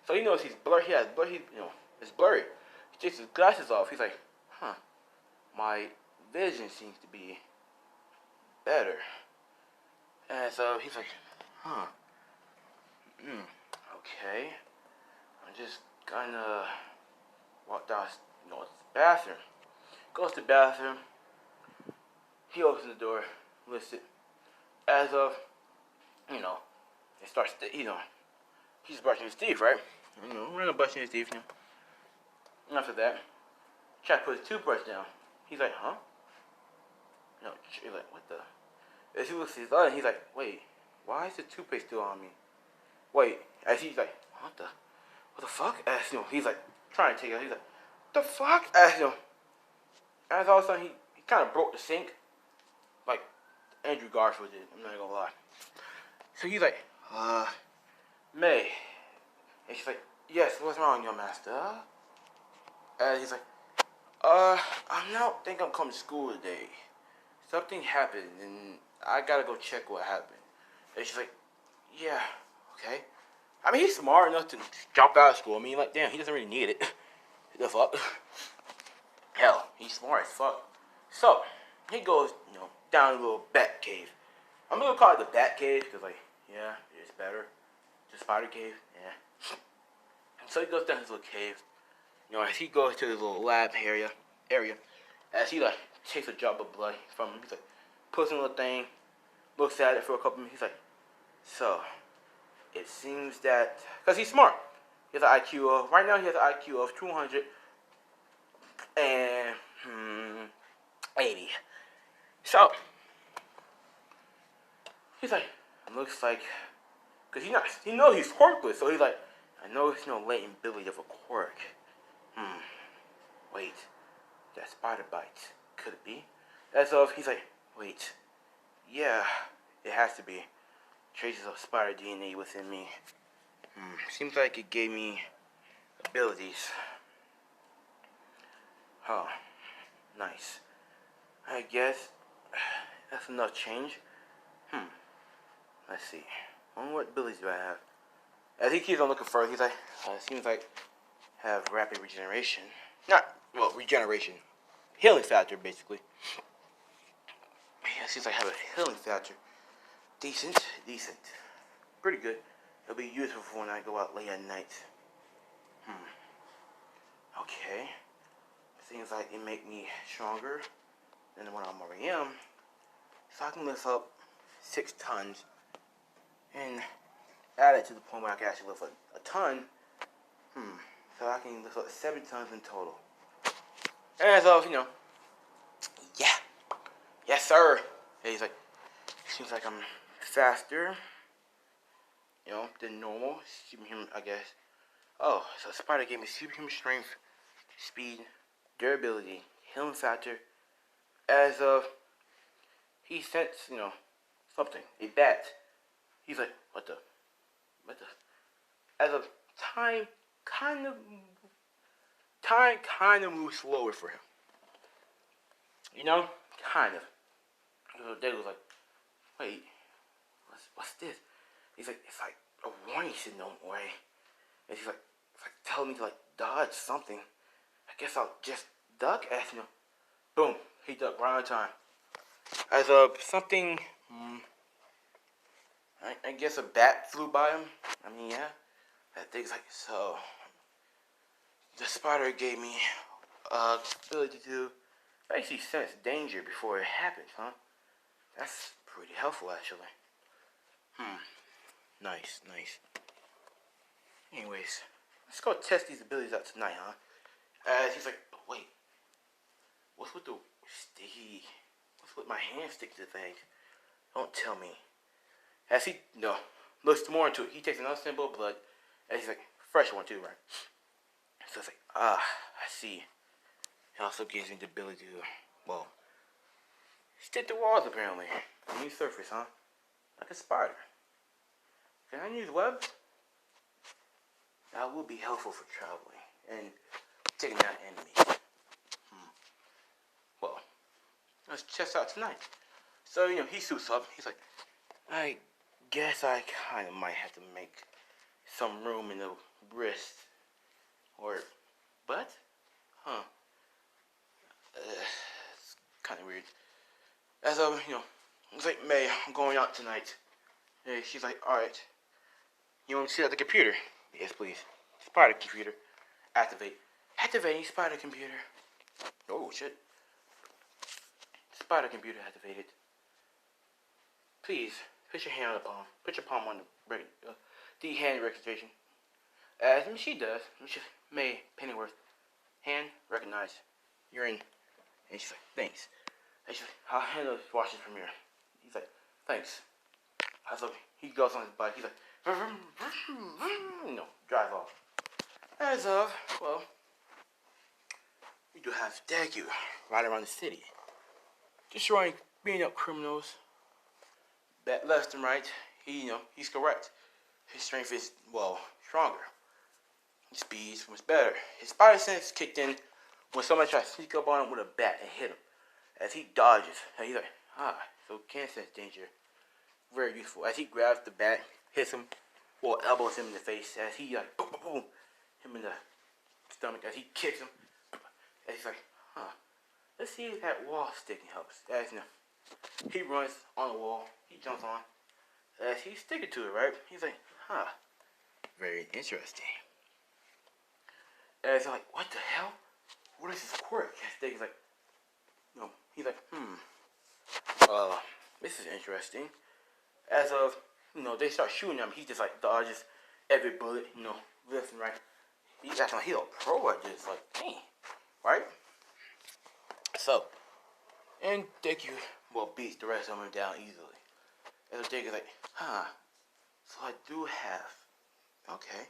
So he knows he's blurry. It's blurry. He takes his glasses off. He's like, my vision seems to be better. And so he's like, okay. I'm just gonna walk down, the bathroom. Goes to the bathroom. He opens the door, lifts it. As of, it starts to, he's brushing his teeth, right? Brushing his teeth, And after that, Jack puts his toothbrush down. He's like, huh? He's like, what the? As he looks at his eye, he's like, wait, why is the toothpaste still on me? Wait, as he's like, what the fuck? As he's like, trying to take it. He's like, the fuck? As all of a sudden, he kind of broke the sink, like Andrew Garfield did. I'm not gonna lie. So he's like, May. And she's like, yes, what's wrong, your master? And he's like, I don't think I'm coming to school today. Something happened, and I gotta go check what happened. And she's like, yeah, okay. I mean, he's smart enough to drop out of school. I mean, like, damn, he doesn't really need it. The fuck? Hell, he's smart as fuck. So, he goes, down a little bat cave. I'm gonna call it the bat cave, because, like, yeah, it's better. The spider cave, yeah. And so he goes down his little cave. As he goes to his little lab area, as he, like, takes a drop of blood from him, he's like, puts in a little thing, looks at it for a couple minutes, he's like, so, it seems that, because he's smart. He has an IQ of, right now he has an IQ of 200 and 80. So, he's like, looks like, because he knows he's quirkless, so he's like, I know it's no latent ability of a quirk. Wait, that spider bite, could it be? As of, he's like, wait, yeah, it has to be. Traces of spider DNA within me. Seems like it gave me abilities. Oh, nice. I guess that's enough change. Let's see. What abilities do I have? As he keeps on looking further, he's like, seems like have rapid regeneration. Regeneration. Healing factor, basically. Yeah, seems like I have a healing factor. Decent. Pretty good. It'll be useful for when I go out late at night. okay. Seems like it make me stronger than what I already am. So I can lift up 6 tons and add it to the point where I can actually lift a ton. So I can lift up 7 tons in total. As of, yeah. Yes, sir. And he's like, seems like I'm faster, than normal. Superhuman, I guess. Oh, so Spider gave me superhuman strength, speed, durability, healing factor. As of, he sensed, something, a bat. He's like, what the? As of time kind of moves slower for him. Kind of. So Dad was like, wait, what's this? He's like, it's like a warning signal in a way. And he's like, it's like telling me to dodge something. I guess I'll just duck as boom, he ducked right on time. As something, I guess a bat flew by him. I mean, yeah. That thing's like, so the spider gave me ability to basically sense danger before it happens, huh? That's pretty helpful, actually. Nice. Anyways, let's go test these abilities out tonight, huh? He's like, but wait, what's with the sticky? What's with my hand stick to the thing? Don't tell me. As he, looks more into it, he takes another symbol of blood, and he's like, fresh one too, right? So it's like, I see. It also gives me the ability to, stick to walls apparently. A new surface, huh? Like a spider. Can I use webs? That will be helpful for traveling and taking out enemies. Well, let's test out tonight. So, he suits up. He's like, I guess I kind of might have to make some room in the wrist. Or butt? Huh. It's kind of weird. As it's like, May, I'm going out tonight. Hey, she's like, alright. You want to sit at the computer? Yes, please. Spider computer. Activate. Activating spider computer. Oh, shit. Spider computer activated. Please, put your hand on the palm. Put your palm on the hand registration. As she does, May Pennyworth. Hand recognized. You're in. And she's like, thanks. And she's like, I'll handle the washes from here. He's like, thanks. So he goes on his bike. He's like, drive off. As of, we do have deku right around the city. Destroying, beating up criminals. Left and right. He's correct. His strength is, stronger. His speed is much better. His spider sense kicked in when somebody tries to sneak up on him with a bat and hit him. As he dodges, and he's like, so can sense danger. Very useful. As he grabs the bat, hits him, elbows him in the face. As he boom, boom, boom, him in the stomach. As he kicks him, as he's like, let's see if that wall sticking helps. As he runs on the wall, he jumps on. As he's sticking to it, right? He's like, very interesting. As I'm like, what the hell? What is this quirk? As he's like, he's like, this is interesting. As of, they start shooting him, he just dodges every bullet, left and right. He's acting like he's a pro at this, dang, right? So, and Deku, beats the rest of them down easily. And the Deku's like, so I do have, okay,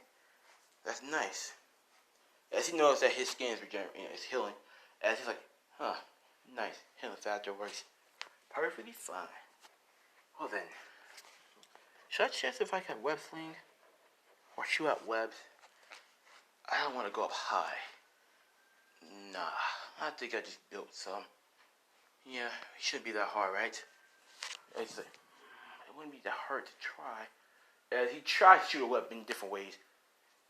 that's nice. As he knows that his skin is regenerating, it's healing. As he's like, nice, healing factor works perfectly fine. Well then, should I check if I can web sling or shoot out webs? I don't want to go up high. Nah, I think I just built some. Yeah, it shouldn't be that hard, right? As he's like, it wouldn't be that hard to try. As he tries to shoot a web in different ways.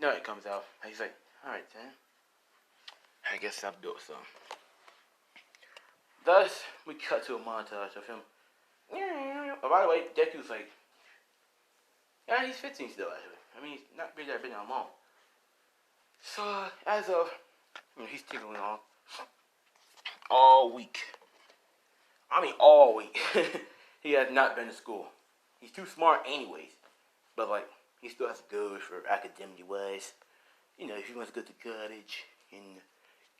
Now it comes out. And he's like, alright then. I guess I built some. Thus, we cut to a montage of him. Oh, by the way, Deku's like, he's 15 still, actually. I mean, he's not been that long. So, as of, He's ticking along all week. I mean, all week. He has not been to school. He's too smart anyways. But, like, he still has to go for academic-wise. You know, if he wants to go to college and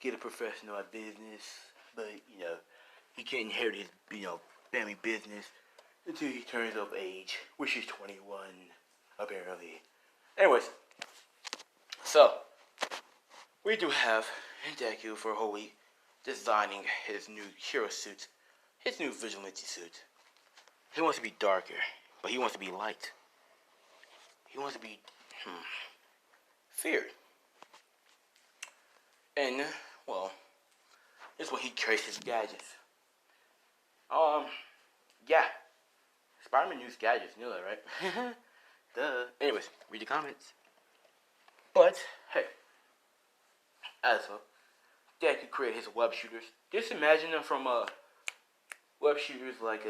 get a professional at business. But, you know, he can't inherit his, family business until he turns of age, which is 21, apparently. Anyways, so, we do have deku for a whole week designing his new hero suit, his new vigilante suit. He wants to be darker, but he wants to be light. He wants to be feared. And, well, this is when he creates his gadgets. Yeah. Spider-Man used gadgets, you know that, right? Duh. Anyways, read the comments. But, hey, as well, Dad could create his web shooters. Just imagine them from web shooters like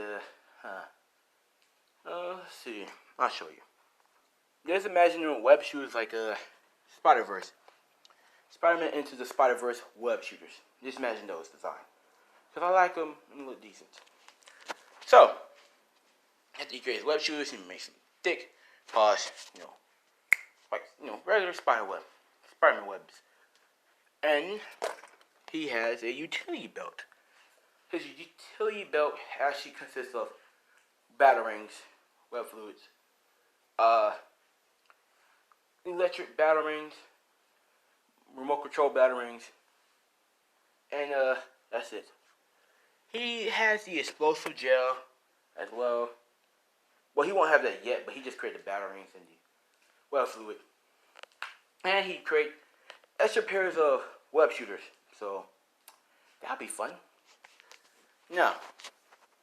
let's see, I'll show you. Just imagine them web shooters like Spider-Verse. Spider-Man Into the Spider-Verse web shooters. Just imagine those design. Because I like them and they look decent. So, after he creates web shooters, he makes them thick, polished, like, regular Spider-Man webs. And he has a utility belt. His utility belt actually consists of batarangs, web fluids, electric batarangs, remote control batarangs, and that's it. He has the explosive gel as well. Well, he won't have that yet, but he just created the batarangs and the web fluid. And he create extra pairs of web shooters. So, that'll be fun. Now,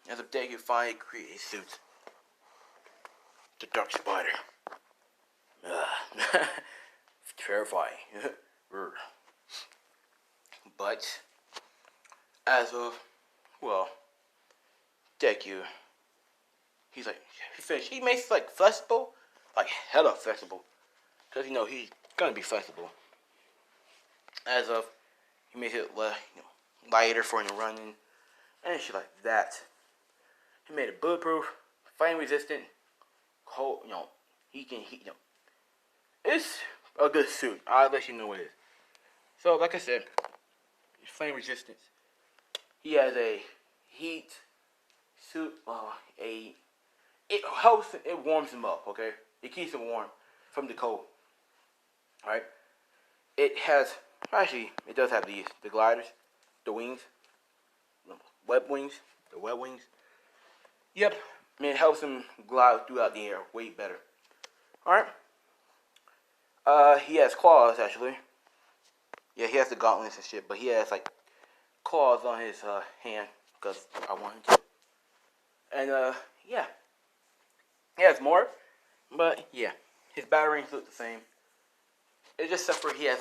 as of day, you finally create a suit. The Dark Spider. Terrifying. But, as of, Deku, he's like, he finished. He makes it like flexible, like hella flexible. Because, he's gonna be flexible. As of, he makes it lighter for him running, and shit like that. He made it bulletproof, flame resistant, cold, it's a good suit. I'll let you know what it is. So, like I said, flame resistance. He has a heat suit. It helps. It warms him up. Okay, it keeps him warm from the cold. All right. It has it does have the gliders, the wings, the web wings. Yep. It helps him glide throughout the air way better. All right. He has claws, actually. Yeah, he has the gauntlets and shit, but he has, claws on his, hand, because I want him to. And, yeah. He has more, but, yeah. His batarangs look the same. It's just except for he has,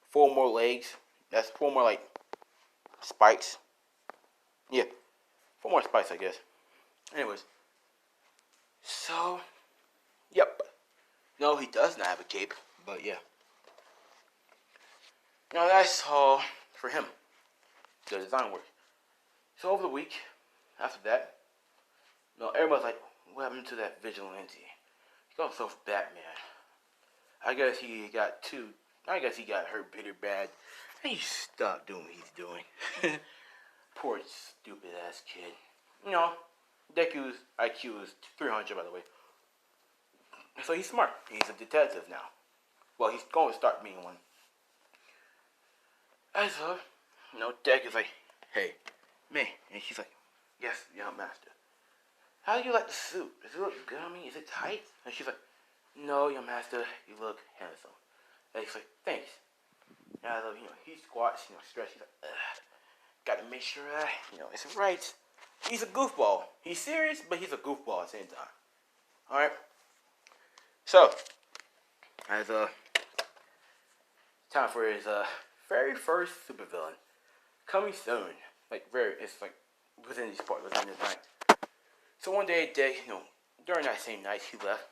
4 more legs. That's 4 more, spikes. Yeah. 4 more spikes, I guess. Anyways. So, yep. No, he does not have a cape, but yeah. Now that's all for him. The design work. So over the week, after that, everybody's like, what happened to that Vigilante? He got himself Batman. I guess he got hurt pretty bad. And he stopped doing what he's doing. Poor stupid ass kid. Deku's IQ is 300, by the way. So he's smart. He's a detective now. Well, he's going to start being one. As of, Deku's like, hey, me. And she's like, yes, young master. How do you like the suit? Does it look good on me? Is it tight? And she's like, no, young master, you look handsome. And he's like, thanks. And I love, he squats, stretches. He's like, ugh. Gotta make sure it's right. He's a goofball. He's serious, but he's a goofball at the same time. Alright? So, as time for his very first supervillain. Coming soon. It's within this night. So one day, during that same night, he left.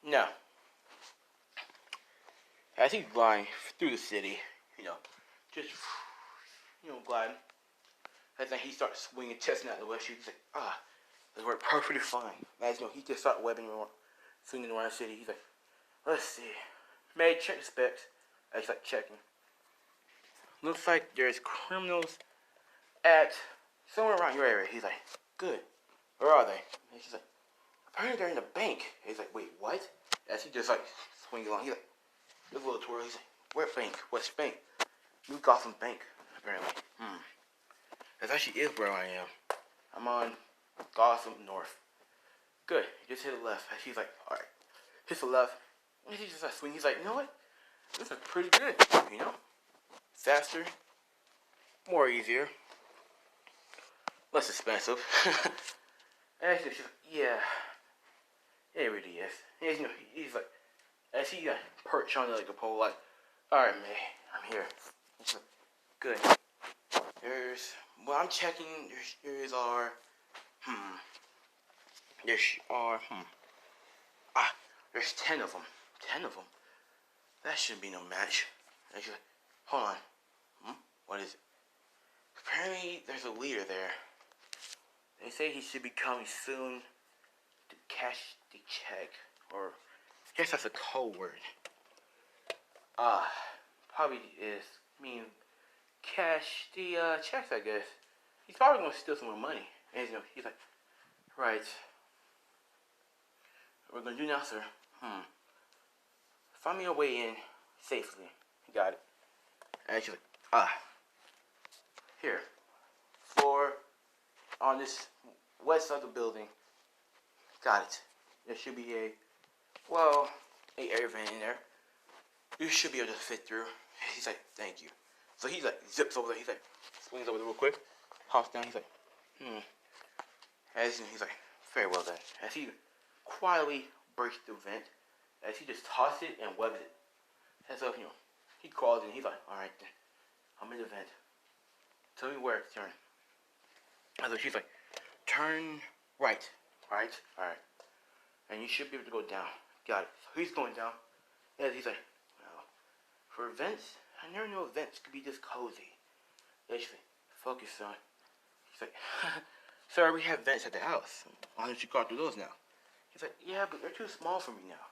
Now, as he's gliding through the city, just, gliding. As then he starts swinging, chesting out the west shoe. He's like, this worked perfectly fine. As he just started webbing around, swinging around the city. He's like, let's see. May check the specs. He's like checking. Looks like there's criminals at somewhere around your area. He's like, good. Where are they? And she's like, apparently they're in the bank. He's like, wait, what? As he just like swings along, he's like, there's a little twirl. He's like, where bank? What's bank? New Gotham Bank, apparently. That actually is where I am. I'm on Gotham North. Good. You just hit the left. And she's like, alright. Hits the left. And he just like swing. He's like, you know what? This is pretty good. Faster. More easier. Less expensive. And she's like, yeah. It really is. And he's like, as he perched on like a pole, like, alright, man, I'm here. He's like, good. I'm checking, there's 10 of them. 10 of them? That shouldn't be no match. And she's like, hold on. What is it? Apparently, there's a leader there. They say he should be coming soon to cash the check. Or, I guess that's a code word. Probably is, cash the checks, I guess. He's probably going to steal some more money. And he's like, right. What we're going to do now, sir? Find me a way in safely. You got it. And she's like, here. Floor on this west side of the building. Got it. There should be a air vent in there. You should be able to fit through. He's like, thank you. So he's like, zips over there. He's like, swings over there real quick. Hops down. He's like, As he's like, very well then. As he quietly breaks the vent, as he just tosses it and webs it. And so, he crawls in. He's like, alright then. I'm in the vent. Tell me where to turn. And so she's like, turn right. Alright? And you should be able to go down. Got it. So he's going down. And he's like, well, for vents, I never knew vents could be this cozy. And she's like, focus, son. He's like, sir, we have vents at the house. Why don't you crawl through those now? He's like, yeah, but they're too small for me now.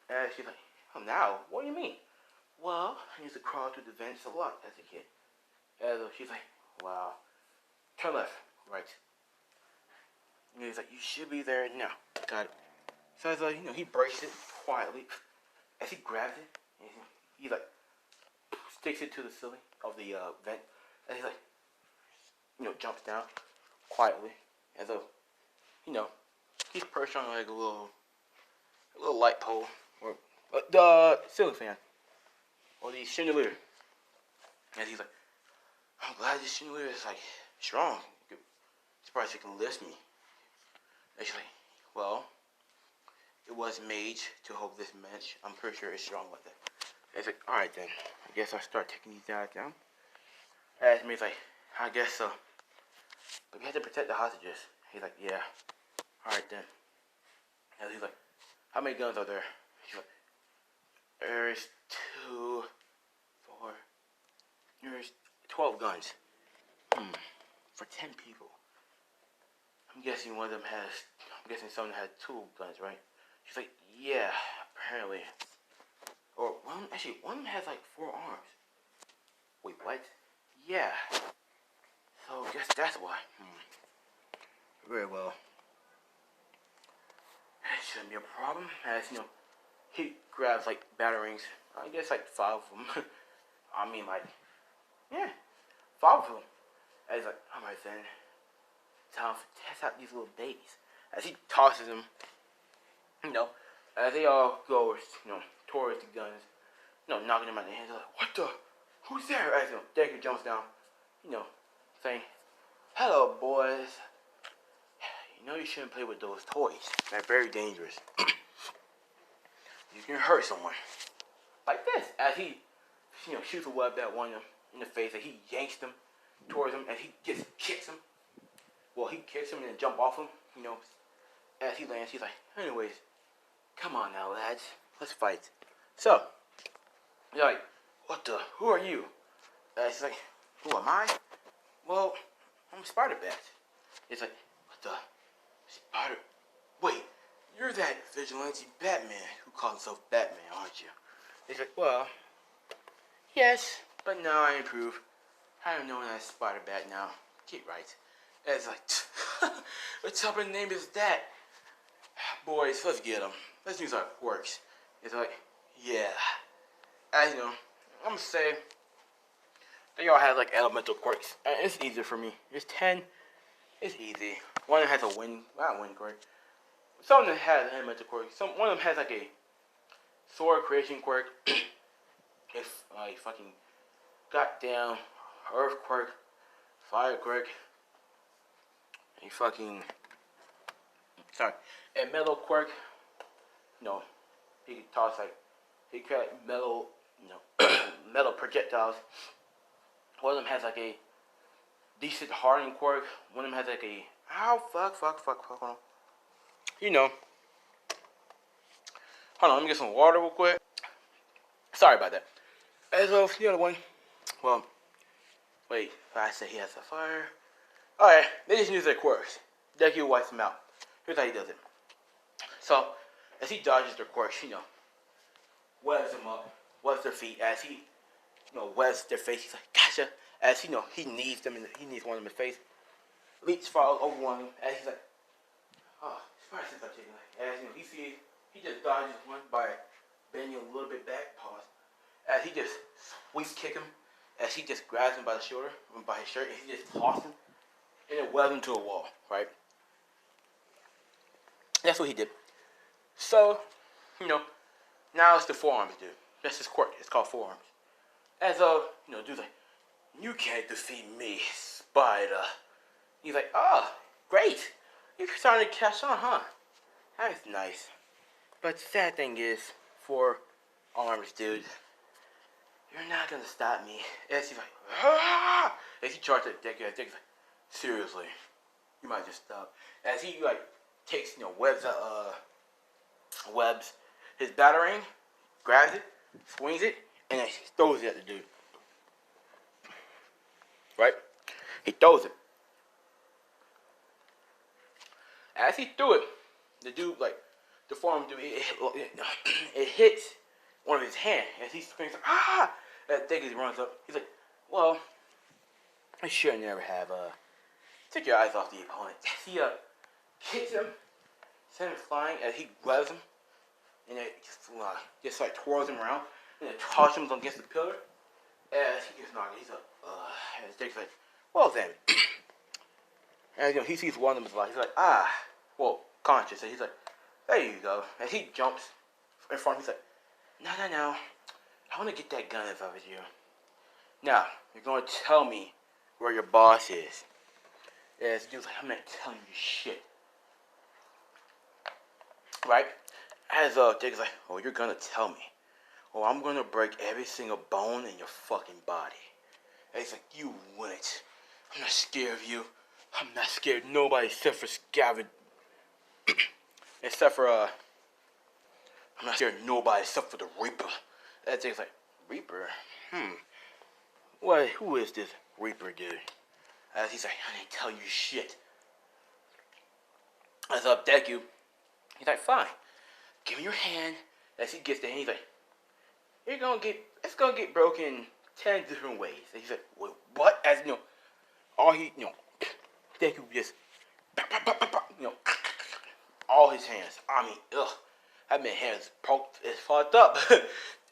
And she's like, oh, now? What do you mean? Well, I used to crawl through the vents a lot as a kid. And she's like, wow. Turn left. Right. And he's like, you should be there now. Got it. So as he breaks it quietly. As he grabs it, and he like sticks it to the ceiling of the vent. And he's like, jumps down quietly. As though, he's perched on like a little light pole or the ceiling fan or the chandelier. And he's like, I'm glad this chandelier is like strong. Surprised it can lift me. And she's like, well, it was made to hold this match. I'm pretty sure it's strong like that. And he's like, alright then. I guess I'll start taking these guys down. And he's like, I guess so. But we have to protect the hostages. He's like, yeah. Alright then. And he's like, how many guns are there? She's like, there's 2, 4, there's 12 guns. For 10 people. I'm guessing someone had 2 guns, right? She's like, yeah, apparently. Or, one of them has like 4 arms. Wait, what? Yeah. So, I guess that's why. Very well. It shouldn't be a problem. As, he grabs like batterings. I guess like 5 of them. I mean, like, yeah, 5 of them. And he's like, alright then. Time to test out these little babies. As he tosses them, as they all go, towards the guns, knocking them out of their hands. They're like, what the? Who's there? As Deku jumps down, saying, hello, boys. You shouldn't play with those toys. They're very dangerous. You can hurt someone. Like this. As he, shoots a web at one of them in the face, and he yanks them towards him, and he just kicks him. Well, he kicks him and then jump off him, As he lands, he's like, anyways, come on now, lads. Let's fight. So, You're like, what the? Who are you? It's like, who am I? Well, I'm Spider-Bat. It's like, what the? Spider? Wait, you're that vigilante Batman who calls himself Batman, aren't you? It's like, well, yes, but now I improve. I am known as Spider-Bat now. Get right. And it's like, what type of name is that? Boys, let's get him. Let's use our quirks. It's like, yeah. As you know, I'm gonna say, they all have like elemental quirks. And it's easier for me. It's 10. It's easy. One of them has a not wind quirk. Some of them has an elemental quirk. One of them has like a sword creation quirk. If fucking goddamn earth quirk, fire quirk, a fucking a metal quirk. No, he can toss like he can metal, metal projectiles. One of them has like a decent hardening quirk. One of them has like a fuck. Hold on. Hold on, let me get some water real quick. Sorry about that. As well, the other one. Well, wait. I said he has a fire. Alright, they just use their quirks. Deku wipes them out. Here's how he does it. So, as he dodges their quirks, webs them up, webs their feet. As he, webs their face, he's like, gotcha. As he needs them, he needs one of them in the face. Leech falls over one of them. As he's like, oh, spider sense up chicken. As he sees, he just dodges one by bending a little bit back. Pause. As he just sweep kick him. As he just grabs him by the shoulder, by his shirt, and he just tosses him, and then webs him to a wall. Right. That's what he did. So, now it's the forearms, dude. That's his quirk. It's called forearms. As dude's like, you can't defeat me, Spider. He's like, oh, great. You're starting to catch on, huh? That's nice. But the sad thing is, forearms, dude, you're not gonna stop me. As he's like, ah! As he charges at Deku, Deku's like, seriously, you might just stop. As he takes webs his batarang, grabs it, swings it, and then he throws it at the dude. Right? He throws it. As he threw it, the dude, the forearm dude, it hits one of his hands. As he screams, ah! As Deku runs up, he's like, well, I should never have, take your eyes off the opponent. He, kicks him, sends him flying as he grabs him, and then just twirls him around, and then tosses him against the pillar. As he gets knocked, he's like, as Deku's like, well then. And he sees one of them is like, he's like, conscious. And he's like, there you go. And he jumps in front of him. He's like, no. I want to get that gun if I was you. Now, you're going to tell me where your boss is. And the dude's like, I'm not telling you shit. Right? As Deku's like, oh, you're going to tell me. Oh, I'm going to break every single bone in your fucking body. And he's like, you wouldn't. I'm not scared of you. I'm not scared of nobody except for Scavenge. I'm not scared of nobody except for the Reaper. That thing's like, Reaper? What? Who is this Reaper dude? As he's like, I didn't tell you shit. As Deku, he's like, fine. Give me your hand. As he gets the hand, he's like, it's gonna get broken 10 different ways. And he's like, wait, what? As Deku just, all his hands. I mean, that man's hands is fucked up.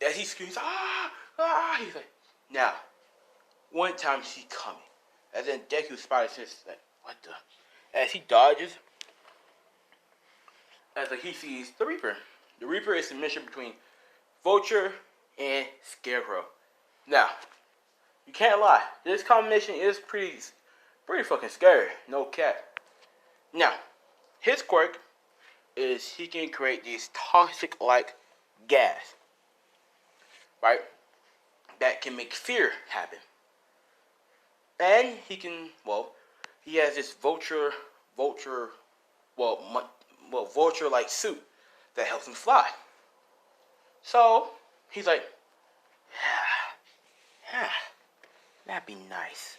As he screams, he's like, now, one time she's coming. And then Deku Spider Sense like, what the? As he dodges, he sees the Reaper. The Reaper is a mission between Vulture and Scarecrow. Now, you can't lie. This combination is pretty fucking scary. No cap. Now, his quirk is he can create these toxic-like gas. Right? That can make fear happen. And he can, he has this vulture-like suit that helps him fly. So, he's like, Yeah. That'd be nice.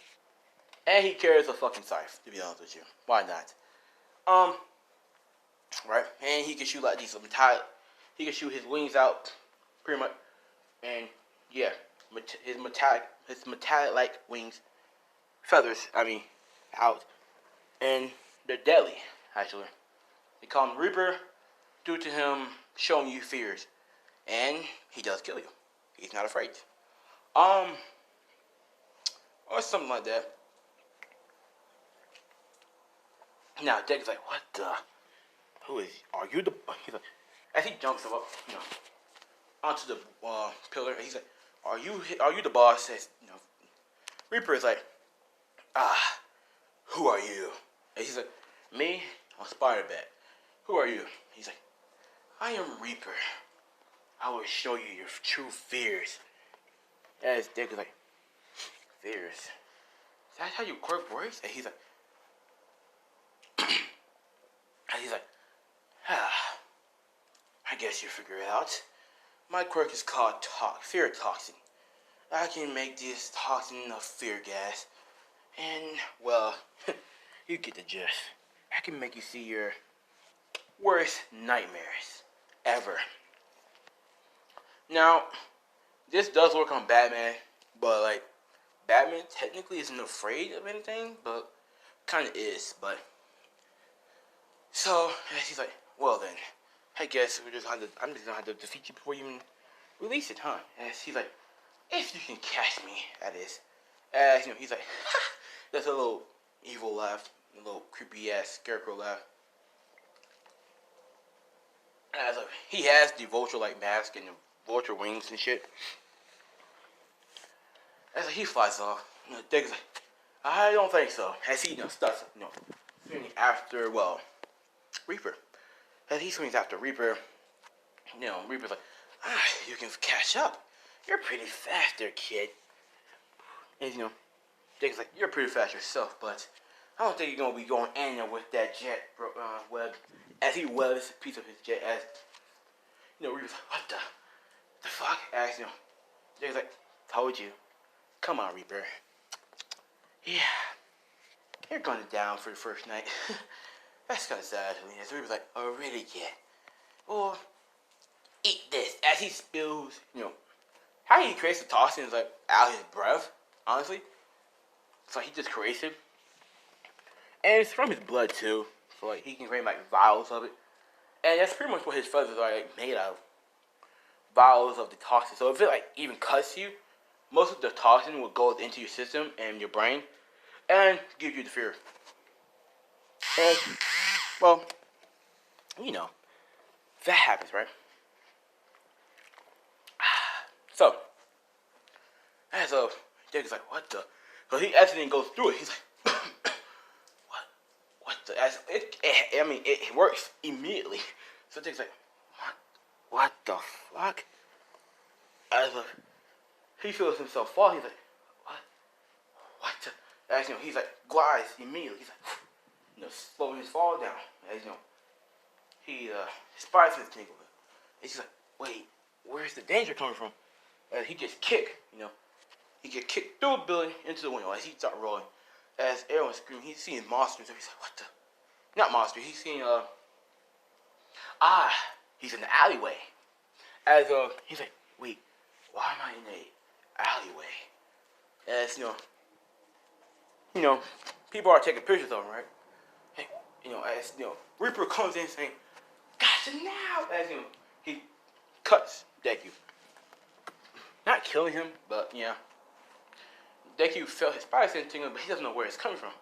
And he carries a fucking scythe, to be honest with you. Why not? Right? And he can shoot like these metallic. He can shoot his wings out, pretty much. And yeah, his metallic like wings, feathers. I mean, out, and they're deadly. Actually, they call him Reaper due to him showing you fears, and he does kill you. He's not afraid. Or something like that. Now Deck's like, what the? Who is he? Are you the? He's like, as he jumps up, onto the pillar, he's like, are you the boss? Says, Reaper is like, who are you? And he's like, me, I'm Spider-Bat. Who are you? He's like, I am Reaper. I will show you your true fears. As Deck is like, fears? Is that how your quirk works? And he's like, I guess you figure it out. My quirk is called fear toxin. I can make this toxin a fear gas. And, well, you get the gist. I can make you see your worst nightmares ever. Now, this does work on Batman, but, like, Batman technically isn't afraid of anything, but kind of is, but... So, he's like, well then, I guess I'm just gonna have to defeat you before you even release it, huh? And he's like, if you can catch me, that is. He's like, ha! That's a little evil laugh, a little creepy ass scarecrow laugh. As he has the vulture like mask and the vulture wings and shit. As he flies off, Dick is like, I don't think so. As he starts, swinging after Reaper. As he swings after Reaper, Reaper's like, you can catch up. You're pretty fast there, kid. And, Dick's like, you're pretty fast yourself, but I don't think you're going to be going anywhere with that jet web. As he webs a piece of his jet, as, Reaper's like, what the fuck? As, Dick's like, told you. Come on, Reaper. Yeah. You're going down for the first night. That's kind of sad to me. As Reaper's like, oh, really, kid? Well, eat this. As he spills, how he creates the toxins, like, out his breath, honestly. So he just creates it. And it's from his blood, too. So, like, he can create, like, vials of it. And that's pretty much what his feathers are, like, made out of. Vials of the toxin. So if it, like, even cuts you, most of the toxin will go into your system and your brain and give you the fear. And, well, that happens, right? So, as Dick is like, what the? So he accidentally goes through it. He's like, what the? It works immediately. So Dick's like, what the fuck? As he feels himself fall, he's like, what the? As he's like, glides immediately. He's like, slowing his fall down. As his spider sense tingle. And he's like, wait, where's the danger coming from? As he gets kicked, he gets kicked through the building into the window as he starts rolling. As everyone's screaming, he's seeing monsters. He's like, what the? Not monsters. He's seeing he's in the alleyway. As he's like, wait, why am I in a alleyway? As people are taking pictures of him, right? Hey, as Reaper comes in saying, gotcha now. As he cuts Deku. Not killing him, but yeah. Deku felt his spider sense tingling, but he doesn't know where it's coming from.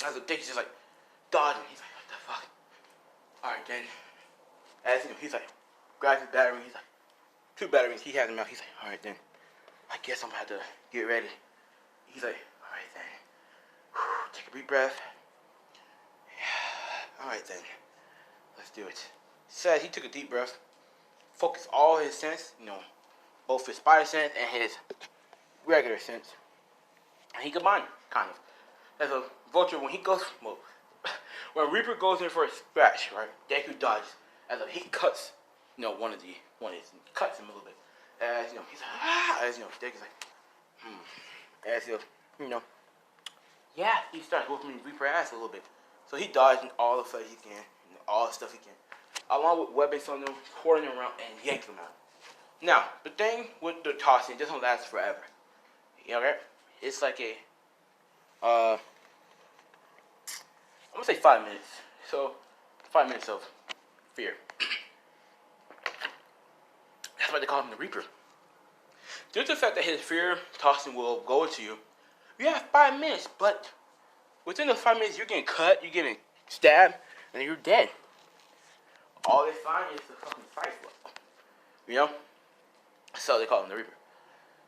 As Deku's just like dodging, he's like, what the fuck? Alright then. As he's like, grabs his battery, he's like, 2 batteries, he has them out, he's like, alright then. I guess I'm gonna have to get ready. He's like, alright then. Take a deep breath. Alright then. Let's do it. Said he took a deep breath, focused all his sense, both his spider sense and his regular sense. And he combined, kind of. As a vulture, when Reaper goes in for a scratch, right? Deku dodges. As he cuts, one of his cuts him a little bit. As you know, he's like, ah, as you know, Deku's like, as if, you know, yeah, he starts whooping Reaper ass a little bit. So he dodging all the stuff he can, all the stuff he can, along with weapons on them, hoarding them around, and yanks them out. Now, the thing with the tossing doesn't last forever. You know, right? It's like a, I'm gonna say 5 minutes. So, 5 minutes of fear. That's why they call him the Reaper. Due to the fact that his fear tossing will go into you, you have 5 minutes, but within those 5 minutes, you're getting cut, you're getting stabbed, and you're dead. All they find is the fucking fight club. You know? So they call him the Reaper.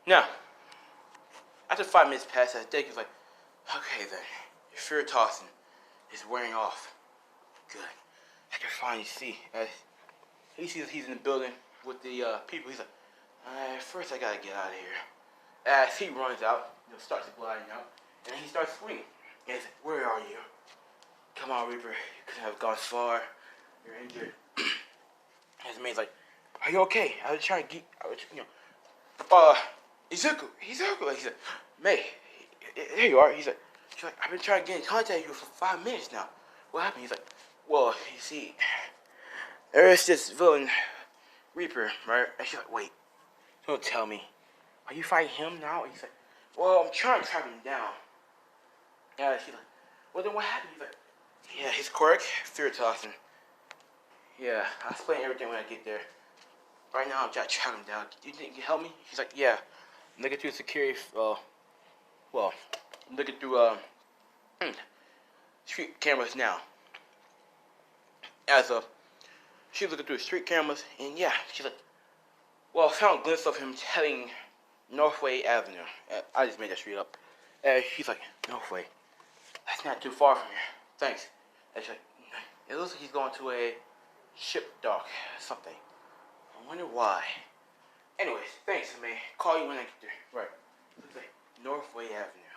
Now, after 5 minutes pass, that Deku's like, okay then, your fear tossing is wearing off. Good. I can finally see. He sees he's in the building with the people. He's like, first I gotta get out of here. As he runs out, starts gliding out, and he starts swinging. And he's like, where are you? Come on, Reaper. You couldn't have gone far. You're injured. His mate's like, are you okay? I was trying to get, Izuku. He said, May, there you are. She's like, I've been trying to get in contact with you for 5 minutes now. What happened? He's like, well, you see, there is this villain, Reaper, right? And she's like, wait, don't tell me. Are you fighting him now? And he's like, well, I'm trying to track him down. Yeah, she's like, well, then what happened? He's like, yeah, his quirk, fear tossing. Yeah, I'll explain everything when I get there. Right now, I'm trying to track him down. Do you think you can help me? She's like, yeah. I'm looking through security, I'm looking through, street cameras now. As she's looking through street cameras, and yeah, she's like, well, I found a glimpse of him heading Northway Avenue. I just made that street up. And she's like, Northway? That's not too far from here. Thanks. And she's like, it looks like he's going to a ship dock or something. I wonder why. Anyways, thanks, I may call you when I get there. Right. Looks like Northway Avenue.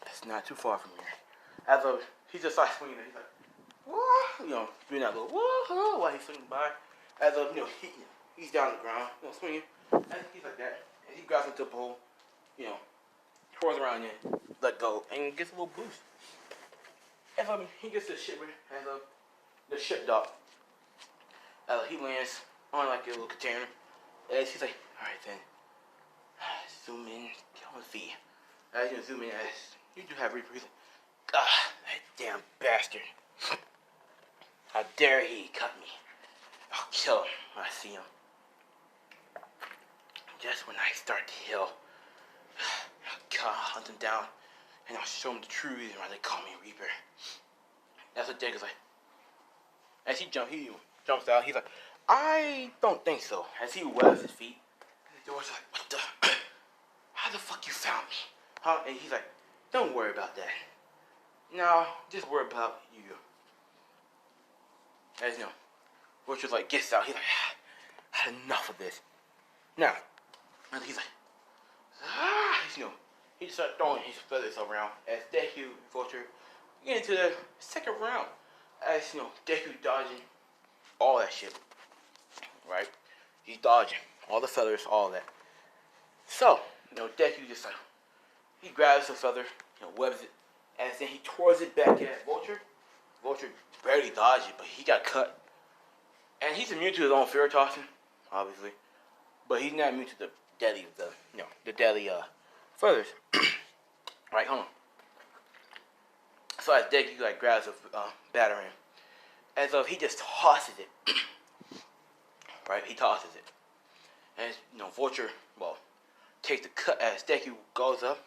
That's not too far from here. As he just starts swinging, he's like, whoa, doing that little whoa while he's swinging by. As he's down on the ground, swinging. And he's like that. And he grabs into a pole, twirls around and let go, and gets a little boost. As he gets to the ship, as the ship dock. He lands on like a little container. And he's like, alright then. Zoom in, get on his feet. As you zoom in, as you do have Reaper, he's like, that damn bastard. How dare he cut me? I'll kill him when I see him. Just when I start to heal, I'll hunt him down, and I'll show him the true reason why they call me Reaper. That's what Deku's like. As he jumps out, he's like, I don't think so. As he webs his feet, and the door's like, what the? How the fuck you found me? Huh? And he's like, don't worry about that. No, just worry about you. As Vulture's like, gets out. He's like, I had enough of this. Now, and he's like, he just started throwing his feathers around as Deku and Vulture get into the second round. As Deku dodging all that shit. Right? He's dodging all the feathers, all that. So, Deku just like, he grabs the feather, webs it, and then he twirls it back at Vulture. Vulture barely dodged it, but he got cut. And he's immune to his own fear tossing, obviously. But he's not immune to the deadly, feathers. Right, hold on. So as Deku grabs a battering, as he just tosses it. Right, he tosses it. And Vulture, takes the cut as Deku goes up,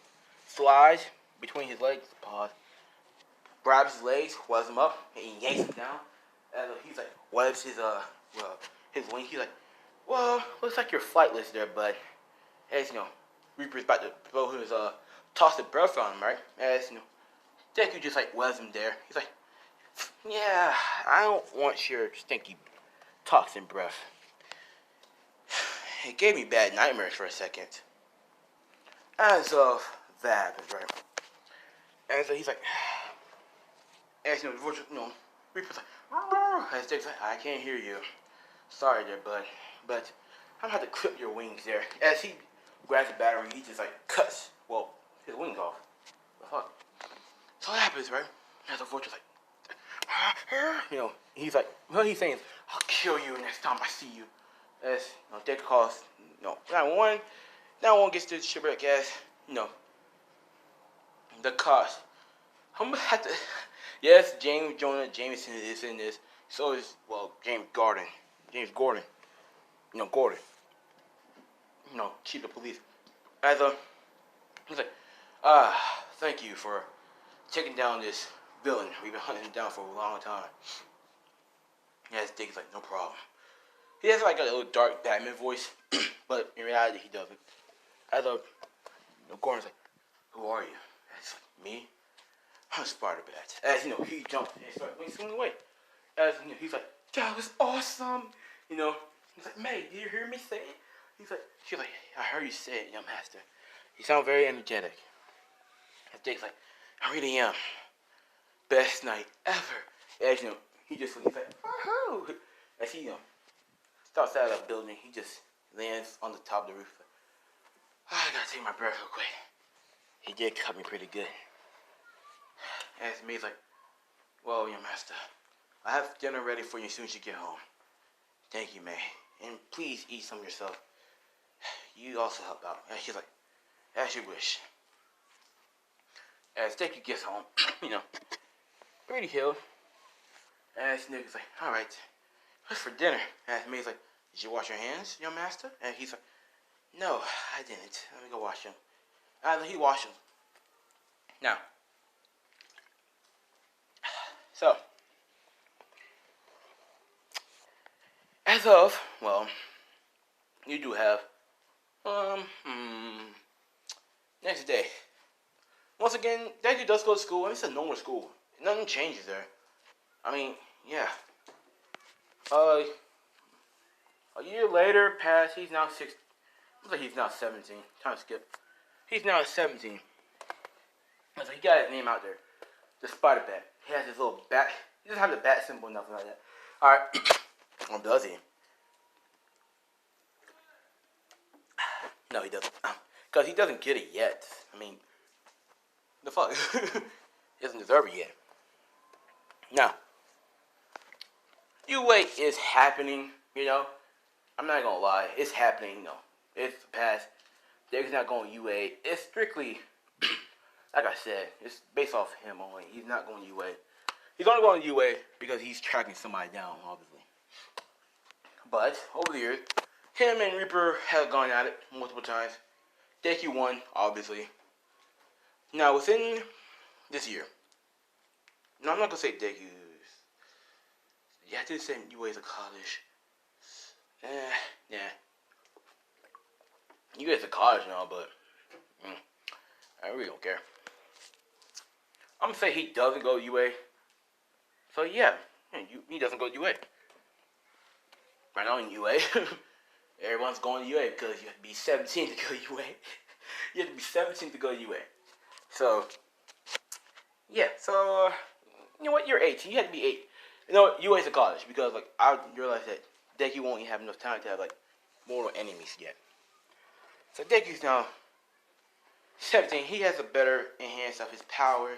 slides between his legs, grabs his legs, webs him up, and he yanks him down. And he's like, webs his wing. He's like, well, looks like you're flightless there, bud. As Reaper's about to throw his toxic breath on him, right? As Deku just webs him there. He's like, yeah, I don't want your stinky toxin breath. It gave me bad nightmares for a second. As of that happens, right? And so he's like, as Reaper's like, as Deku's like, I can't hear you. Sorry there, bud. But I'm gonna have to clip your wings there. As he grabs the battery, he just like cuts, well, his wings off. The fuck? So what happens, right? As the voice is like, he's like, what he's saying is, I'll kill you next time I see you. As, Deku calls, 911. 911 gets to the shipwreck as, the cost. I'm gonna have to, yes, James Jonah Jameson is in this. So is, James Gordon. Gordon. Chief of police. As he's like, thank you for taking down this villain. We've been hunting him down for a long time. Yes, Dick's like, no problem. He has like a little dark Batman voice, but in reality he doesn't. As Gordon's like, who are you? And it's like, me? I'm Spider-Bat. As he jumped and started swimming away. As he's like, that was awesome. He's like, May, did you hear me say it? She's like, I heard you say it, young master. You sound very energetic. And Dick's like, I really am. Best night ever. As he's like, woohoo! As he starts out of the building, he just lands on the top of the roof. I gotta take my breath real quick. He did cut me pretty good. And May's like, well, young master, I have dinner ready for you as soon as you get home. Thank you, May. And please eat some yourself. You also help out. And she's like, as you wish. As Deku gets home, pretty healed. And Nick's like, alright, what's for dinner? And May's like, did you wash your hands, young master? And he's like, no, I didn't. Let me go wash them. And he washed them. Now, so, as of, you do have, next day. Once again, Deku does go to school, and it's a normal school. Nothing changes there. I mean, yeah. A year later passed, he's now 16. Looks like he's now 17. Time to skip. He's now 17. So he got his name out there. The Spider-Bat. He has his little bat. He doesn't have the bat symbol, nothing like that. Alright. Or does he? No, he doesn't. Because he doesn't get it yet. I mean, the fuck? He doesn't deserve it yet. Now, UA is happening, I'm not gonna lie. It's happening, It's the past. Deku's not going UA. It's strictly, like I said, it's based off him only. He's not going UA. He's only going UA because he's tracking somebody down, obviously. But, over the years, him and Reaper have gone at it multiple times. Deku won, obviously. Now, within this year, no, I'm not gonna say Deku's. You have to say UA is a college. Yeah. UA is a college now, but I really don't care. I'm gonna say he doesn't go UA. So yeah, he doesn't go UA. Right now in UA, everyone's going to UA because you have to be 17 to go UA. You have to be 17 to go UA. So, yeah, so, you know what, you're 18, you have to be 8. UA's a college, because, I realized that Deku won't even have enough time to have, mortal enemies yet. So Deku's now 17, he has a better enhance of his power,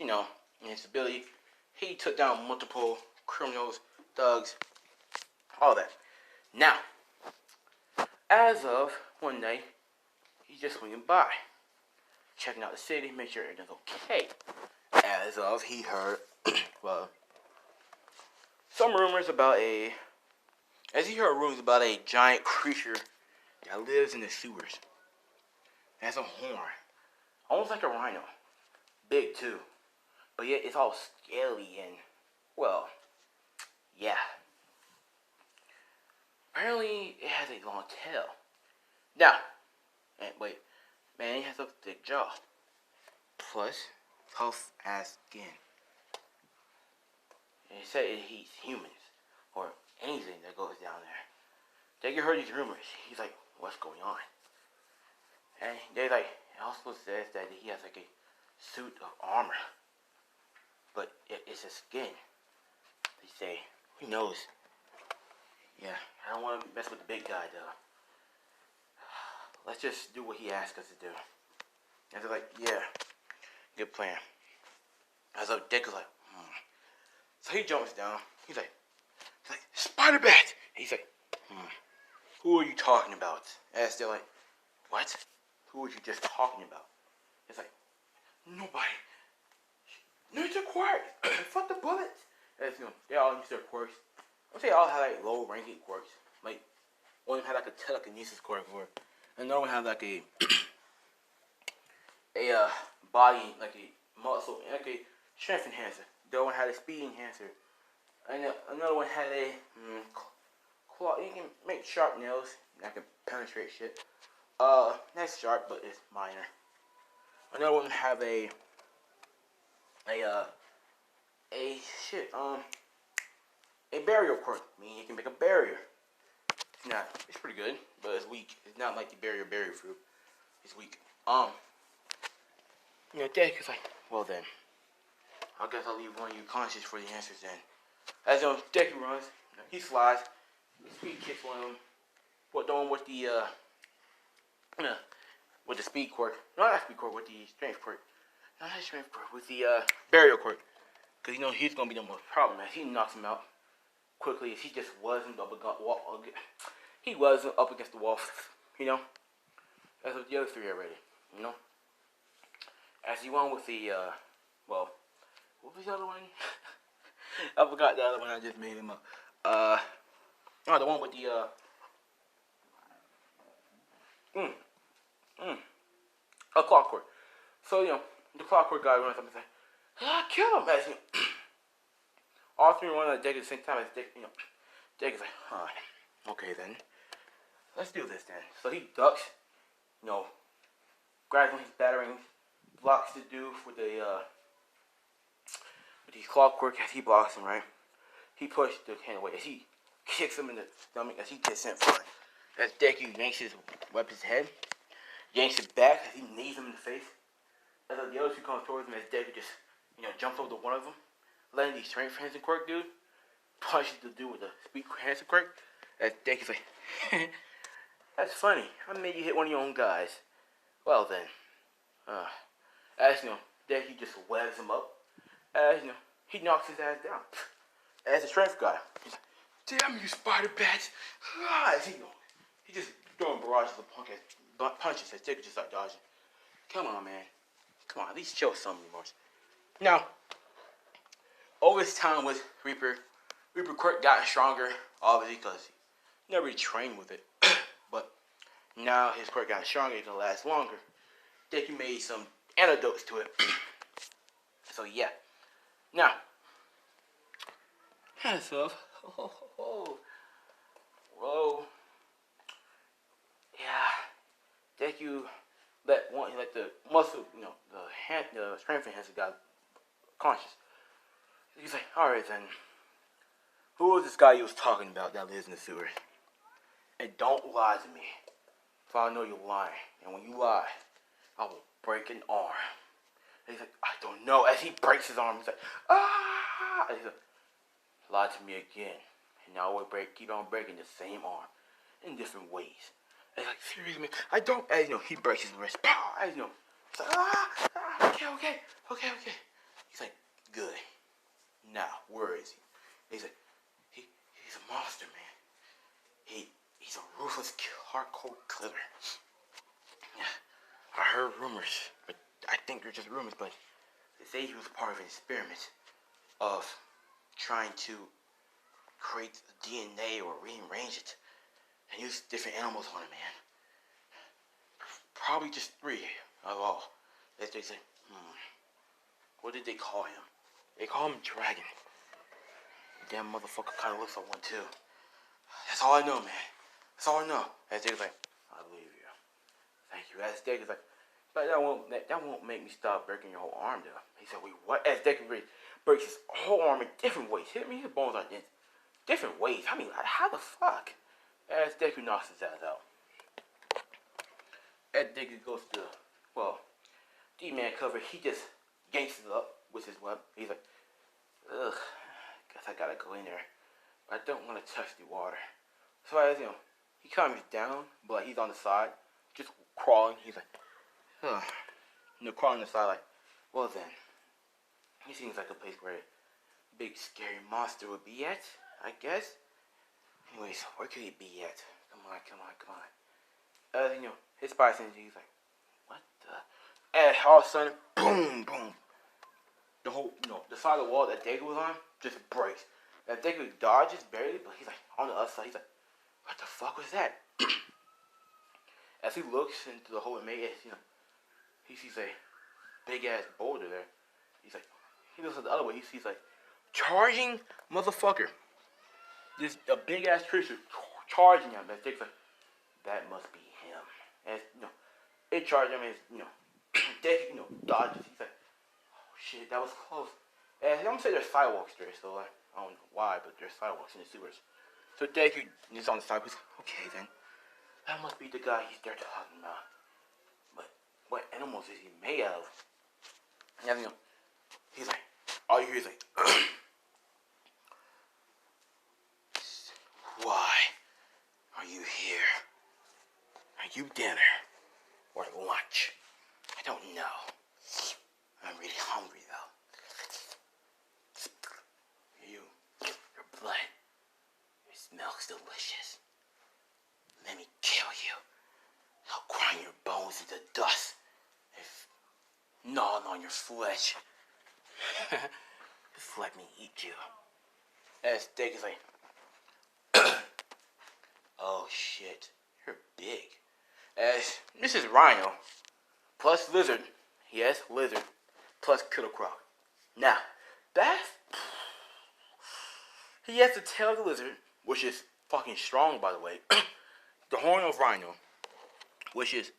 and his ability. He took down multiple criminals, thugs, all that. Now, as of one day, he's just swinging by, checking out the city, make sure everything's okay. As of, he heard, he heard rumors about a giant creature that lives in the sewers. It has a horn, almost like a rhino, big too, but yet it's all scaly and, yeah. Apparently, it has a long tail. Now, man, he has a thick jaw. Plus, tough ass skin. And he said it eats humans, or anything that goes down there. Deku heard these rumors. He's like, what's going on? And they it also says that he has a suit of armor. But it's a skin. They say, who knows? Yeah, I don't want to mess with the big guy though. let's just do what he asked us to do. And they're like, yeah, good plan. I was like, Deku's like, So he jumps down. He's like, Spider-Bat! He's like, who are you talking about? And they're like, what? Who were you just talking about? It's like, nobody. Ninja quirks. Fuck the bullets. And they all use their quirks. I would say all have like low ranking quirks. Like one of them had like a telekinesis quirk, or another one had like a body, like a muscle, like a strength enhancer. The other one had a speed enhancer. And another one had a claw. You can make sharp nails that can penetrate shit. That's sharp, but it's minor. Another one have a barrier quirk. Meaning you can make a barrier. It's pretty good, but it's weak. It's not like the barrier fruit. It's weak. Deku's like, well then, I guess I'll leave one of you conscious for the answers then. As Deku runs, he slides, speed kicks one of them, but the one with the speed quirk. No, not speed quirk, with the strength quirk. Not that strength quirk, with the barrier quirk. Because he's gonna be the most problem as he knocks him out quickly. As he just wasn't up against the wall. He wasn't up against the wall. As with the other three already. As he won with the what was the other one? I forgot the other one. I just made him up. The one with the a clockwork. So the clockwork guy runs up and says, kill him. As all three run at Deku at the same time. As Deku's like, okay then, let's do this then. So he ducks, grabs one of his batarangs, blocks the dude with the clockwork. As he blocks him, right, he pushes the hand away. As he kicks him in the stomach, as he gets sent flying. As Deku yanks his weapon's head, yanks it back, as he knees him in the face. As the other two come towards him, as Deku just, jumps over to one of them, letting the strength enhancing quirk dude punches the dude with the speed enhancing quirk. As Deku's like, that's funny. I made you hit one of your own guys. Well then, as Deku just webs him up. As he knocks his ass down. As a strength guy, he's like, damn you, Spider-Bat! As he just throwing barrages of punches as Deku just start dodging. Come on, man. Come on, at least show some remorse. Now, over his time with Reaper quirk got stronger, obviously, because he never really trained with it. But now his quirk got stronger, it can last longer. Deku made some antidotes to it. So yeah. Now, yeah, Deku let the muscle, the strength enhancer got conscious. He's like, alright then, who was this guy you was talking about that lives in the sewers? And don't lie to me, if I know you're lying. And when you lie, I will break an arm. And he's like, I don't know. As he breaks his arm, he's like, ah! And he's like, lie to me again. And now we'll keep on breaking the same arm in different ways. And he's like, seriously, man, I don't. As he breaks his wrist. Pow! As he's like, okay. He's like, good. Now, where is he? And he's like, he's a monster, man. He's a ruthless, hardcore killer. I heard rumors, but I think they're just rumors, but they say he was part of an experiment of trying to create DNA or rearrange it and use different animals on it, man. Probably just 3 of all. They say, what did they call him? They call him Dragon. Damn motherfucker kind of looks like one too. That's all I know, man. That's all I know. As Deku's like, I believe you. Thank you. As Deku's like, but that won't make me stop breaking your whole arm, though. He said, wait, what? As Deku breaks his whole arm in different ways. His bones are in different ways. I mean, how the fuck? As Deku knocks his ass out. As Deku goes to, D-Man cover, he just yanks it up with his weapon. He's like, ugh, guess I gotta go in there. But I don't want to touch the water. So as he comes down, but he's on the side, just crawling. He's like, ugh. Crawling on the side like, well then, he seems like a place where a big scary monster would be at, I guess. Anyways, where could he be at? Come on. His spy sense, he's like, what the? And all of a sudden, boom. The whole, the side of the wall that Deku was on just breaks. That Deku dodges barely, but he's like, on the other side, he's like, what the fuck was that? As he looks into the hole it made, he sees a big ass boulder there. He's like, he looks at the other way, he sees like, charging motherfucker. This a big ass creature charging him. That Deku's like, that must be him. And it charged him as Deku dodges. He's like, oh shit, that was close. And I'm gonna say there's sidewalks there, so I don't know why, but there's sidewalks in the sewers. So Deku is on the side. He's like, okay then, that must be the guy he's there talking about. But what animals is he made of? And he's like, all you hear is like, why are you here? Are you dinner or lunch? I don't know. I'm really hungry though. Your blood, it smells delicious. Let me kill you. I'll grind your bones into dust if gnawing on your flesh. Just let me eat you. As Dick is like, oh shit, you're big. As this is Rhino plus Lizard, yes, Lizard plus Killer Croc. Now, he has the tail of the lizard, which is fucking strong, by the way. The horn of Rhino, which is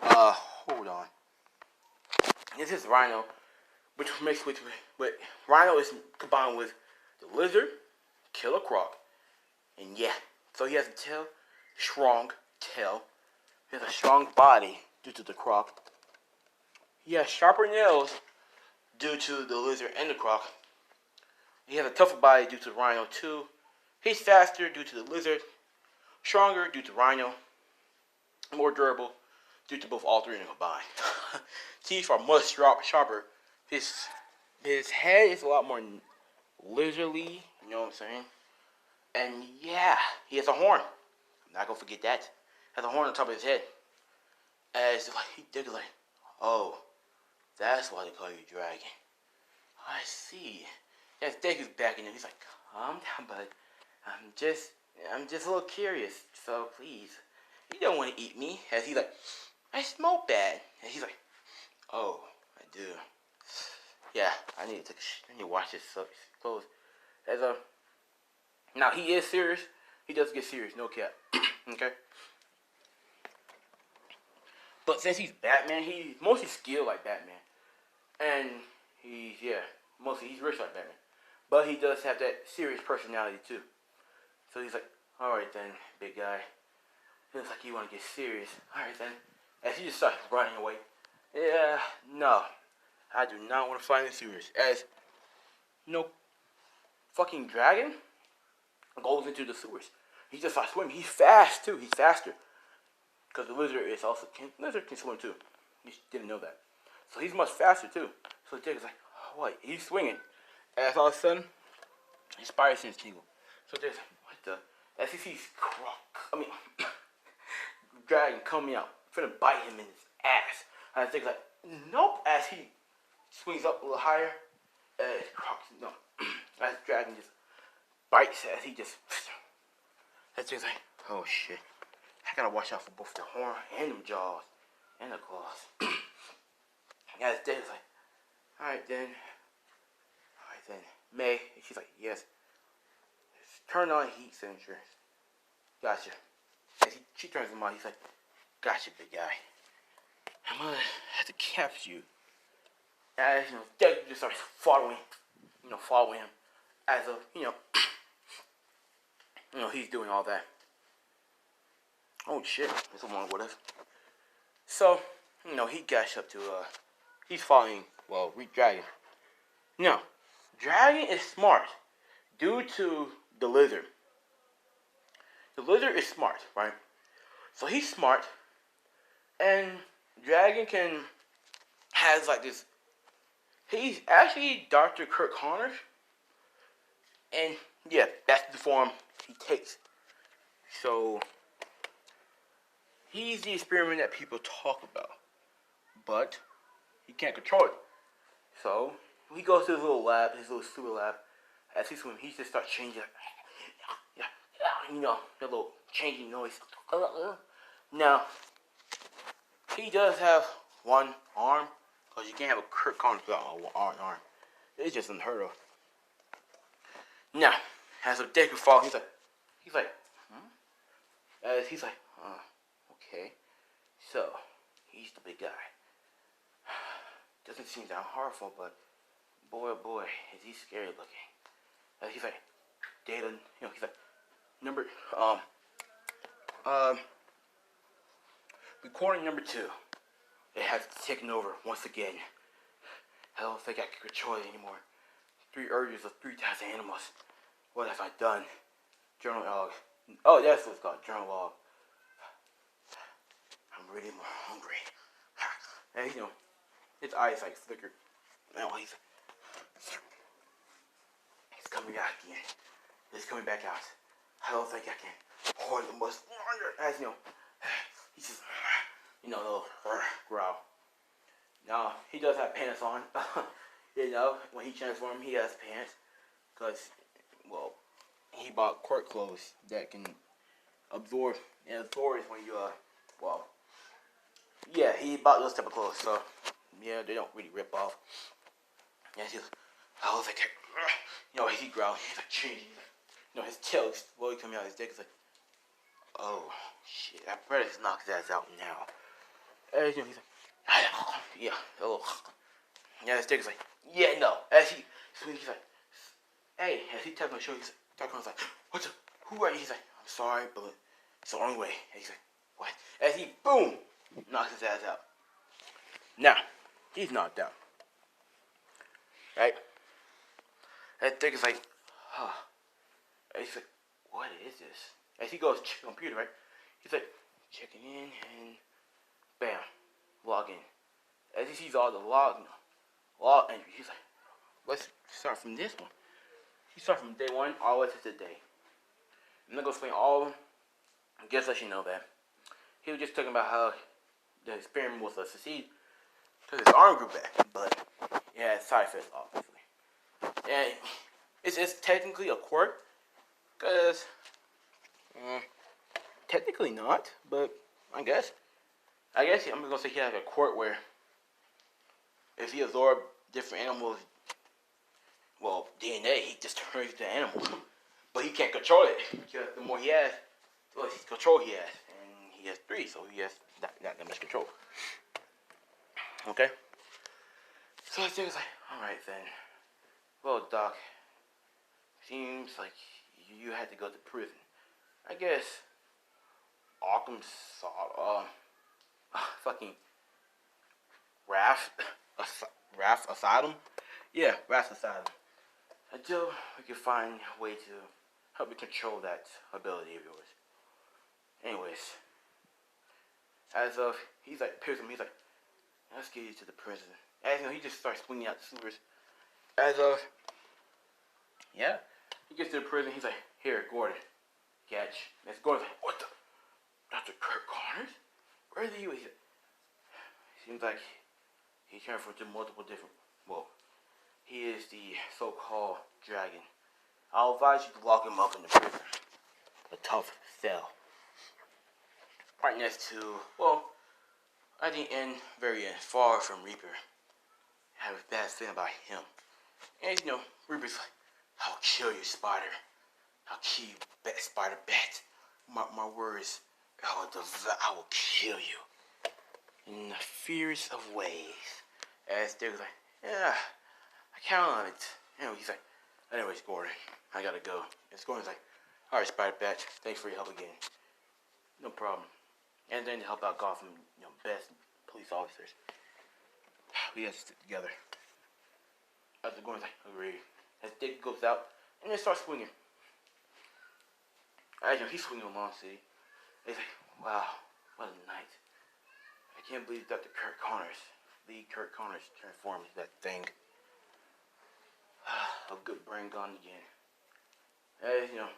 hold on. This is Rhino, which mixed with Rhino is combined with the lizard, Killer Croc, and yeah. So he has a tail, strong tail. He has a strong body due to the Croc. He has sharper nails due to the lizard and the Croc. He has a tougher body due to Rhino too. He's faster due to the lizard, stronger due to Rhino, more durable due to both all three of them combined. Teeth are much sharper. His head is a lot more lizardly, you know what I'm saying? And yeah, he has a horn. I'm not gonna forget that. Has a horn on top of his head. As like he did like, oh, that's why they call you Dragon. I see. Yes, Deku's backing him. He's like, calm down, bud. I'm just a little curious. So please, you don't want to eat me. As he's like, I smell bad. And he's like, oh, I do. Yeah, I need to wash his clothes. As now he is serious. He does get serious, no cap. Okay. But since he's Batman, he's mostly skilled like Batman, and he's rich like Batman. But he does have that serious personality too. So he's like, all right then, big guy. He looks like you want to get serious. All right then. As he just starts running away. Yeah, no, I do not want to fight in serious. As fucking dragon goes into the sewers. He just starts swimming. He's fast too. He's faster. Because the lizard can swim too. You didn't know that. So he's much faster too. So Dick is like, oh, what? He's swinging. As all of a sudden, his spider sense tingle. So Dick's like, what the? As he sees dragon coming out, finna bite him in his ass. And Dick's like, nope. As he swings up a little higher, as dragon just bites as he just. As Dick's like, oh shit. I gotta watch out for both the horn and them jaws and the claws. As Dick's like, alright then. May, she's like, yes. Turn on heat signature. Gotcha. As she turns him on, he's like, gotcha, big guy. I'm gonna have to capture you. As Dick just starts following him. As he's doing all that. Oh shit, there's a long what if. So, he gets up to he's following Dragon. Now, Dragon is smart due to the lizard. The lizard is smart, right? So he's smart, and Dragon has like this. He's actually Dr. Kirk Connors, and yeah, that's the form he takes. So he's the experiment that people talk about, but he can't control it. So he goes to his little lab, his little super lab. As he swims, he just starts changing. You know, that little changing noise. Now, he does have one arm, because you can't have a Kirk Connors without an arm. It's just unheard of. Now, as a deku fall, he's like, As he's like, okay. So, he's the big guy. Doesn't seem that horrible, but boy, oh boy, is he scary looking. He's like, data, you know, he's like, recording number 2. It has taken over once again. I don't think I can control it anymore. 3 urges of 3,000 animals. What have I done? Journal log. Oh, that's what it's called. Journal log. I'm really more hungry. And you know, his eyes like flicker. Now he's coming out again. He's coming back out. I don't think I can hold it much longer. As you know, he's just, you know, a little growl. Now, he does have pants on. You know, when he transforms, he has pants. Because, well, he bought court clothes that can absorb. And absorb when you, well, yeah, he bought those type of clothes. So, yeah, they don't really rip off. And he's just, I was like, you know, he growled. He's like, changing. You know, his tail is slowly coming out of his dick. It's like, oh, shit, I better just knock his ass out now. And, you know, he's like, yeah, oh. Yeah, his dick is like, yeah, no. As he's like, hey, as he taps on the shoulder, he's like, Dark like, what the, who are you? He's like, I'm sorry, but it's the only way. And he's like, what? As he, boom, knocks his ass out. Now, he's knocked out. Right? That dick is like, huh. And he's like, what is this? As he goes to check the computer, right? He's like, checking in, and bam, log in. As he sees all the log entries, he's like, let's start from this one. He starts from day 1 all the way to today. I'm not going to explain all of them. I guess I should know that. He was just talking about how the experiment was a succeed because his arm grew back, but it had side effects, obviously. And it's technically a quirk, because technically not, but I guess I'm going to say he has a quirk where if he absorbs different animals, well, DNA, he just turns into an animal. But he can't control it. Because the more he has, the less control he has. And he has 3, so he has not that much control. Okay? So I was like, alright then. Well, Doc, seems like you had to go to prison. I guess Arkham fucking Raft Asylum? Yeah, Raft Asylum. Until we can find a way to help you control that ability of yours. Anyways, as of, he's like, picks him, he's like, let's get you to the prison. As you know, he just starts swinging out the supers. As of, yeah, he gets to the prison, he's like, here, Gordon, catch. And Gordon's like, what the? Dr. Kirk Connors? Where are you? He seems like he transferred to multiple different, well, he is the so-called dragon. I'll advise you to lock him up in the prison. A tough cell. Right next to, well, at the end, very end, far from Reaper. I have a bad feeling about him. And you know, Reaper's like, I'll kill you, Spider. I'll kill you, Spider Bat. My words, I will kill you. In the fierce of ways. As they're like, yeah, I count on it. Anyway, he's like, anyways, Gordon, I gotta go. And Gordon's like, alright, Spider Bat, thanks for your help again. No problem. And then to help out Gotham, you know, best police officers. We have to stick together. As the Gremlin's like, agree. As Dick goes out and then starts swinging. As you know, he's swinging along, see. He's like, wow, what a night. I can't believe that Lee Kurt Connors transformed into that thing. A good brain gone again. As you know,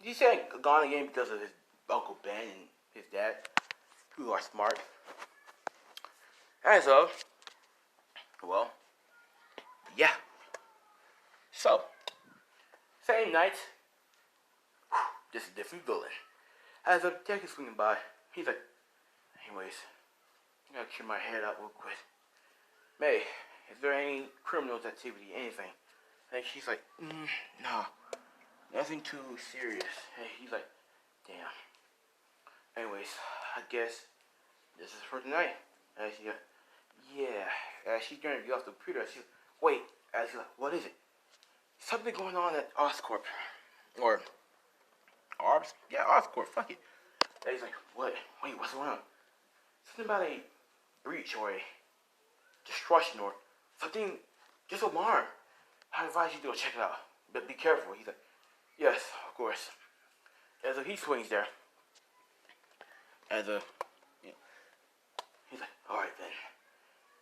he's saying gone again because of his Uncle Ben and his dad, who are smart. And so, well, yeah. So, same night, this is a different villain. As a detective swinging by, he's like, anyways, I gotta clear my head out real quick. May, is there any criminals activity, anything? And she's like, nah, nothing too serious. And he's like, damn. Anyways, I guess this is for tonight. And she's like, yeah. As she's gonna get off the computer, she's like, wait. And she's like, what is it? Something going on at Oscorp. Or Arbs? Yeah, Oscorp, fuck it. And he's like, what? Wait, what's going on? Something about a breach or a destruction or something, just alarm. I advise you to go check it out. But be careful. He's like, yes, of course. And so he swings there. And he's like, alright then.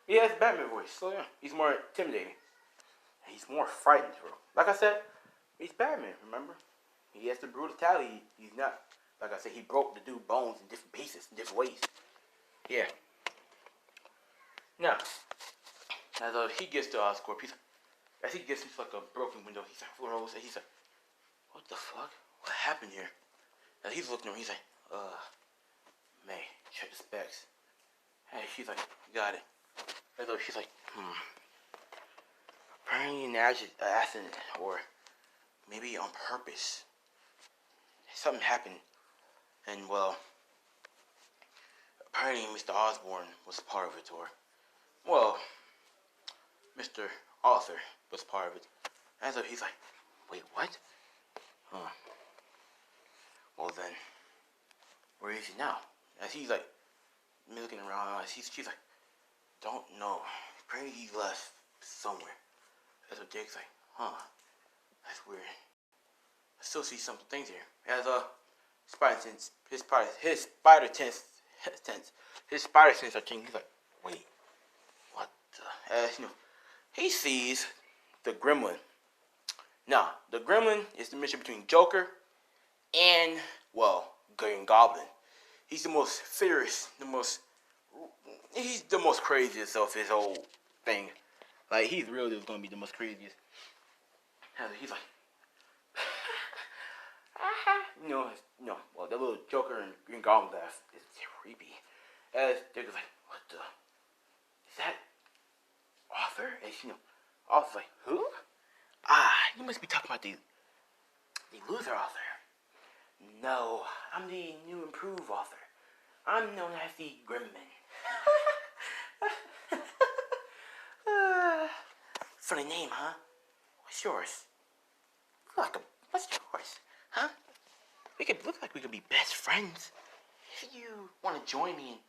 He has Batman voice, so yeah, he's more intimidating. And he's more frightened, bro. Like I said, he's Batman, remember? He has the brutality. He's not, like I said, he broke the dude's bones in different pieces, in different ways. Yeah. Now, as he gets to Oscorp, as he gets to like a broken window, he's like, froze, and he's like, what the fuck? What happened here? And he's looking at him, he's like, May, check the specs. Hey, she's like, got it. And so she's like, apparently an accident, or maybe on purpose. Something happened, and well, apparently Mr. Osborn was part of it, or, well, Mr. Arthur was part of it. And so he's like, wait, what? Well then, where is he now? As he's like, looking around, she's like, don't know. Apparently he left somewhere. And so Jake's like, that's weird. I still see some things here. As his spider sense are changing. He's like, wait, what the? As you know, he sees the Gremlin. Now, the Gremlin is the mission between Joker and, well, Green Goblin. He's the most fierce, he's the most craziest of his whole thing. Like, he's really gonna be the most craziest. And he's like, well, that little Joker and Green Goblin laugh is creepy. As Joker's like, what the? Is that Arthur? And Arthur's like, who? You must be talking about the loser Arthur. No, I'm the new improved Arthur. I'm known as the Gremlin. Funny name, huh? What's yours? What's yours? Huh? We could look like we could be best friends. If you want to join me and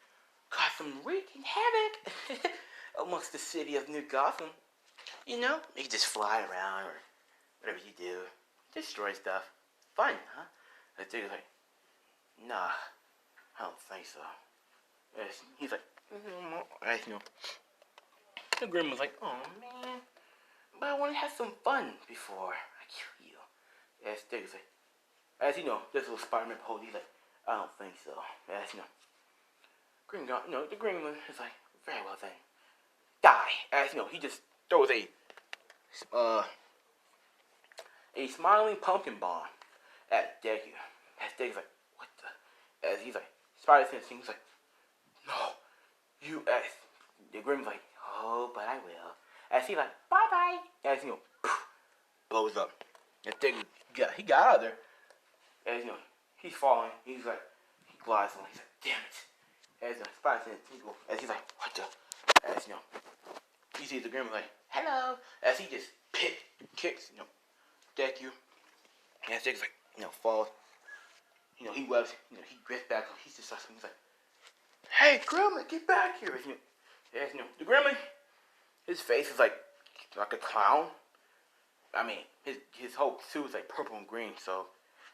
cause some wreaking havoc amongst the city of New Gotham, you could just fly around or whatever you do, destroy stuff. Fun, huh? The dude's like, nah, I don't think so. He's like, the Grim was like, oh man, but I want to have some fun before I kill you. As Diggs like, as this little Spider-Man pose, he's like, I don't think so. As the Gremlin is like, very well then, die. As he just throws a smiling pumpkin bomb at Deku. As Deku's like, what the? As he's like, Spider-Sense, he's like, no, you. As the Gremlin's like, oh, but I will. As he's like, bye bye. As blows up. And Deku he got out of there. As he's falling. He's like, he glides on. He's like, damn it. As Spider-Sense, as he's like, what the? As he sees the Gremlin like, hello. As he just kicks, Deku. As Deku's like, falls. He webs. He gets back. He's just he's like, hey, Gremlin, get back here. As the Gremlin, His face is like a clown. I mean, his whole suit is like purple and green. So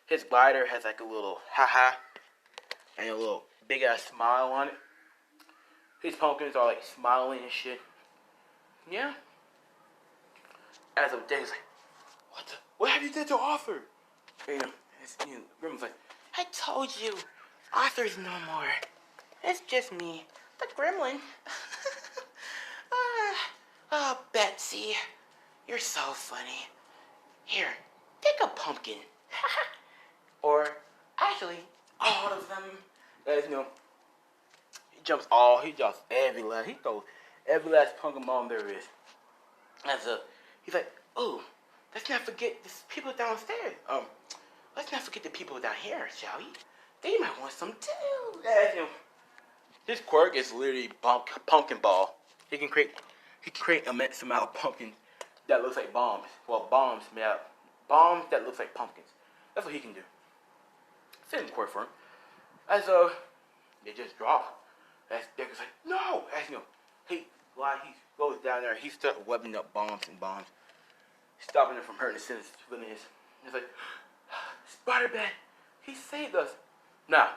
his glider has like a little haha and a little big ass smile on it. His pumpkins are like smiling and shit. Yeah. As of day, he's like, what have you did to Arthur? Gremlin's like, I told you, Arthur's no more. It's just me, the Gremlin. Oh, Betsy, you're so funny. Here, take a pumpkin. Or, actually, all of them. He jumps he throws every last pumpkin bomb there is. He's like, oh, let's not forget the people downstairs. Let's not forget the people down here, shall we? They might want some too. His quirk is literally pumpkin ball. He can create immense amount of pumpkins that looks like bombs. Well, bombs that looks like pumpkins. That's what he can do. Same quirk for him. They just drop. Deku's like, no. He goes down there. He starts webbing up bombs, stopping them from hurting the civilians. He's like, Spider-Man, he saved us. Now,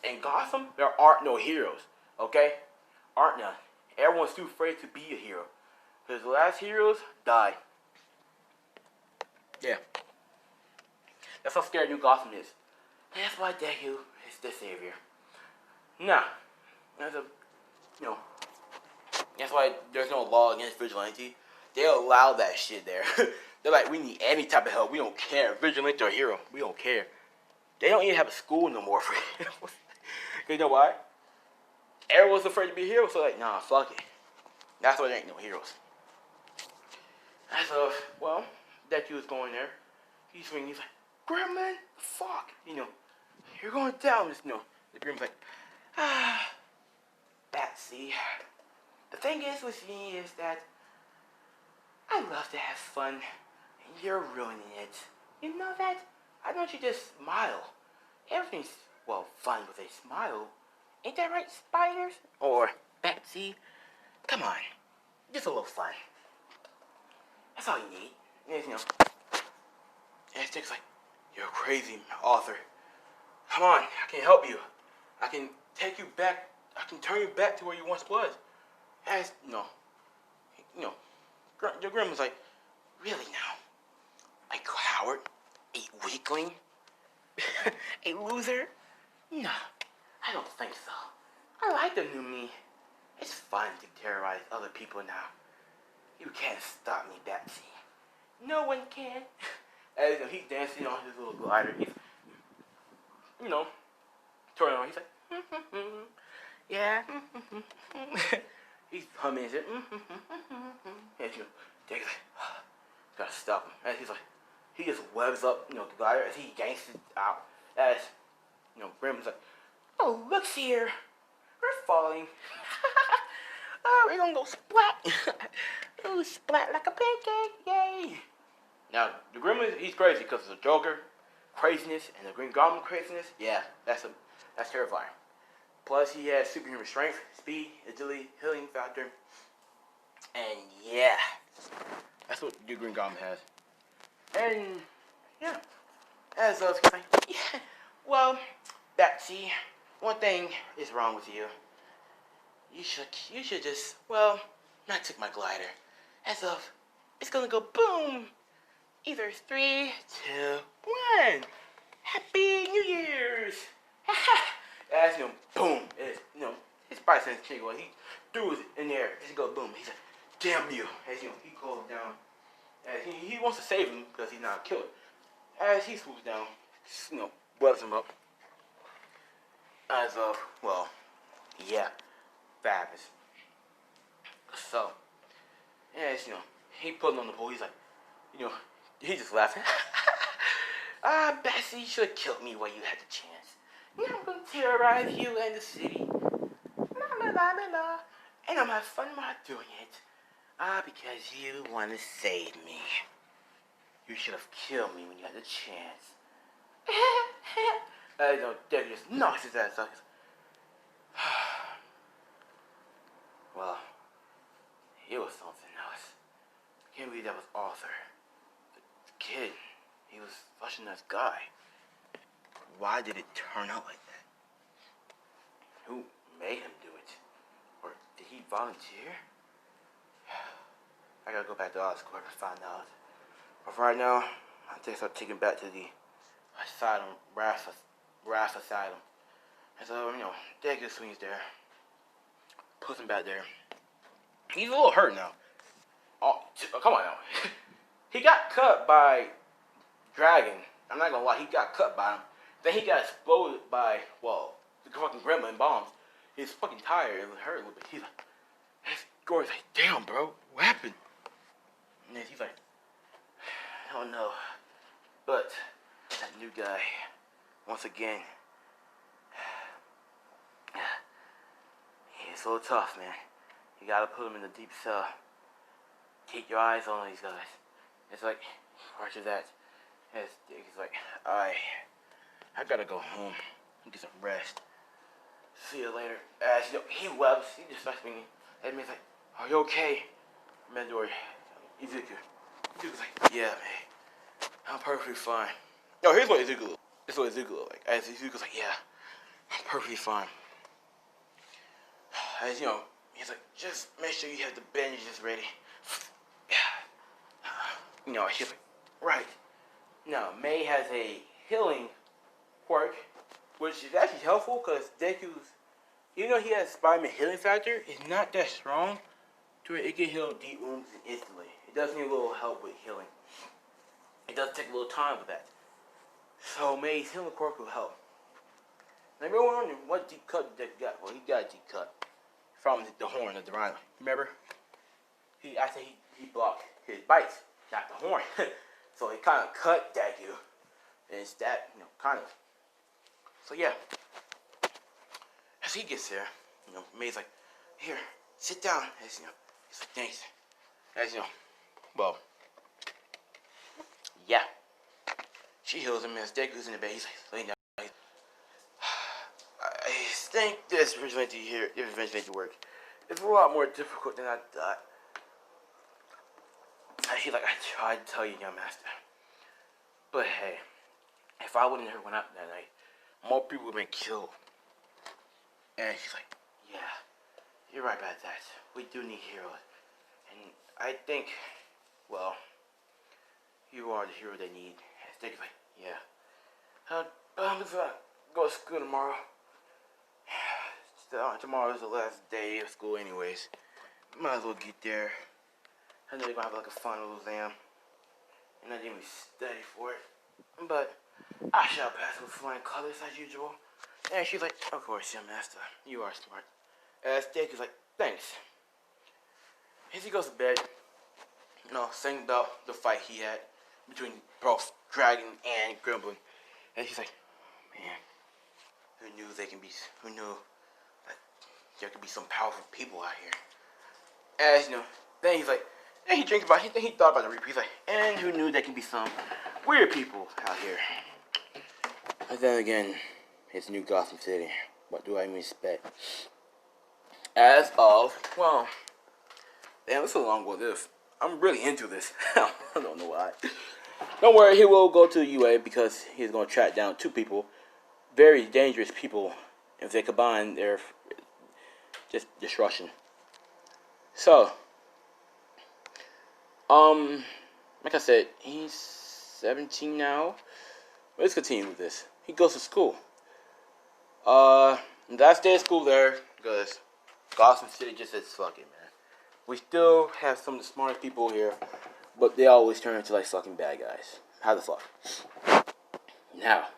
in Gotham, there aren't no heroes. Okay, aren't none. Everyone's too afraid to be a hero because the last heroes died. Yeah, that's how scared New Gotham is. That's why Deku is the savior. Now, that's why there's no law against vigilante. They allow that shit there. They're like, we need any type of help. We don't care. Vigilante or hero. We don't care. They don't even have a school no more for heroes. You know why? Everyone's afraid to be a hero, so like, nah, fuck it. That's why there ain't no heroes. Deku was going there. He's swinging. He's like, Gremlin, fuck. You're going down. The Gremlin's like, Batsy. The thing is with me is that I love to have fun, and you're ruining it. You know that? Why don't you just smile? Everything's, fun with a smile. Ain't that right, spiders? Or Betsy? Come on. Just a little fun. That's all you need. And Stick's like, you're crazy, Arthur. Come on, I can help you. I can take you back. I can turn you back to where you once was. Your grandma's like, really now? A coward? A weakling? A loser? No, I don't think so. I like the new me. It's fun to terrorize other people now. You can't stop me, Betsy. No one can. As he's dancing on his little glider, he's, turning on. He's like, yeah. He's humming shit. And Jake's like, gotta stop him. And he's like, he just webs up, the glider as he yanks it out. As, Gremlin's like, oh, look here. We're falling. Oh, we're gonna go splat. Oh, splat like a pancake. Yay. Now, the Gremlin, he's crazy because of the Joker craziness and the Green Goblin craziness. Yeah, that's terrifying. Plus, he has superhuman strength, speed, agility, healing factor. And yeah, that's what the Green Goblin has. And yeah, as I was saying, yeah, well, Betsy, one thing is wrong with you. You should just, not take my glider. It's gonna go boom. Either 3, 2, 1. Happy New Year's. As boom. His spice sense tingle. He threw it in there. As he goes boom. He's like, damn you. As he goes down. As he wants to save him because he's not a killer. As he swoops down, webs him up. Fabulous. So, as he put him on the pole. He's like, he's just laughing. Bessie, you should have killed me while you had the chance. Now I'm gonna terrorize you and the city. La la la la la. And I'm having fun while doing it. Because you want to save me. You should have killed me when you had the chance. Deku just knocks his ass off. Well, it was something. question this guy. Why did it turn out like that? Who made him do it? Or did he volunteer? I gotta go back to Oscorp to find out. But right now, I think I'll take him back to the asylum, Wrath Asylum. And so, Deku swings there. Puts him back there. He's a little hurt now. Oh, come on now. He got cut by Dragon. I'm not gonna lie, he got cut by him. Then he got exploded by, the fucking Gremlin bombs. He's fucking tired and hurt a little bit. He's like, Gory's like, damn, bro, what happened? And then he's like, I don't know. But that new guy, once again, he's a little tough, man. You gotta put him in the deep cell. Keep your eyes on these guys. It's like, after that, he's like, I gotta go home and get some rest. See you later. As he webs, he just starts speaking. And he's like, are you okay? Mandori, Ezekiel's like, yeah, man, I'm perfectly fine. Yo, here's what Ezekiel looks. This is what Ezekiel looks like. As Ezekiel's like, yeah, I'm perfectly fine. As he's like, just make sure you have the bandages ready. She's like, right. Now, May has a healing quirk, which is actually helpful because Deku's, even though he has Spider-Man healing factor, it's not that strong to where it can heal deep wounds instantly. It does need a little help with healing. It does take a little time for that. So May's healing quirk will help. Now, everyone wondering what deep cut Deku got. Well, he got a deep cut from the horn of the rhino. Remember? He blocked his bites, not the horn. So he kind of cut Deku. And it's that, kind of. So yeah. As he gets there, May's like, here, sit down. As he's like, thanks. As well, yeah. She heals him as Deku's in the bed. He's like, laying down. I think this Vigilante work. It's a lot more difficult than I thought. She's like, I tried to tell you, young master. But hey, if I wouldn't have went out that night, more people would have been killed. And she's like, yeah, you're right about that. We do need heroes. And I think, you are the hero they need. And Sticky's like, yeah. I'm just gonna go to school tomorrow. Tomorrow's the last day of school anyways. Might as well get there. I know they're gonna have like a final exam. And I didn't even study for it. But I shall pass with flying colors as usual. And she's like, of course, young master. You are smart. As Dick is like, thanks. As he goes to bed, saying about the fight he had between both Dragon and Gremlin. And he's like, man, who knew that there could be some powerful people out here. As then he's like, and he thought about the repeat. He's like, and who knew there can be some weird people out here. And then again, it's New Gotham City. What do I even expect? As of, damn, it's a long one. I'm really into this. I don't know why. Don't worry, he will go to the UA because he's going to track down two people. Very dangerous people. If they combine, they're just destruction. So, like I said, he's 17 now. Let's continue with this. He goes to school. Last day of school there, because Gotham City just says fuck it, man. We still have some of the smartest people here, but they always turn into like fucking bad guys. How the fuck? Now,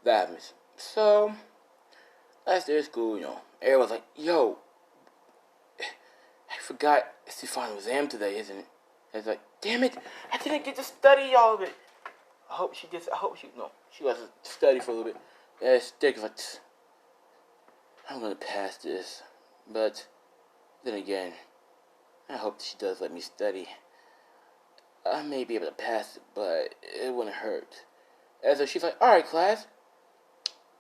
that happens. So, last day of school, everyone's like, yo, I forgot it's the final exam today, isn't it? And it's like, damn it, I didn't get to study all of it. She has to study for a little bit. And Stick is like, I'm gonna pass this. But, then again, I hope she does let me study. I may be able to pass it, but it wouldn't hurt. And so she's like, alright, class.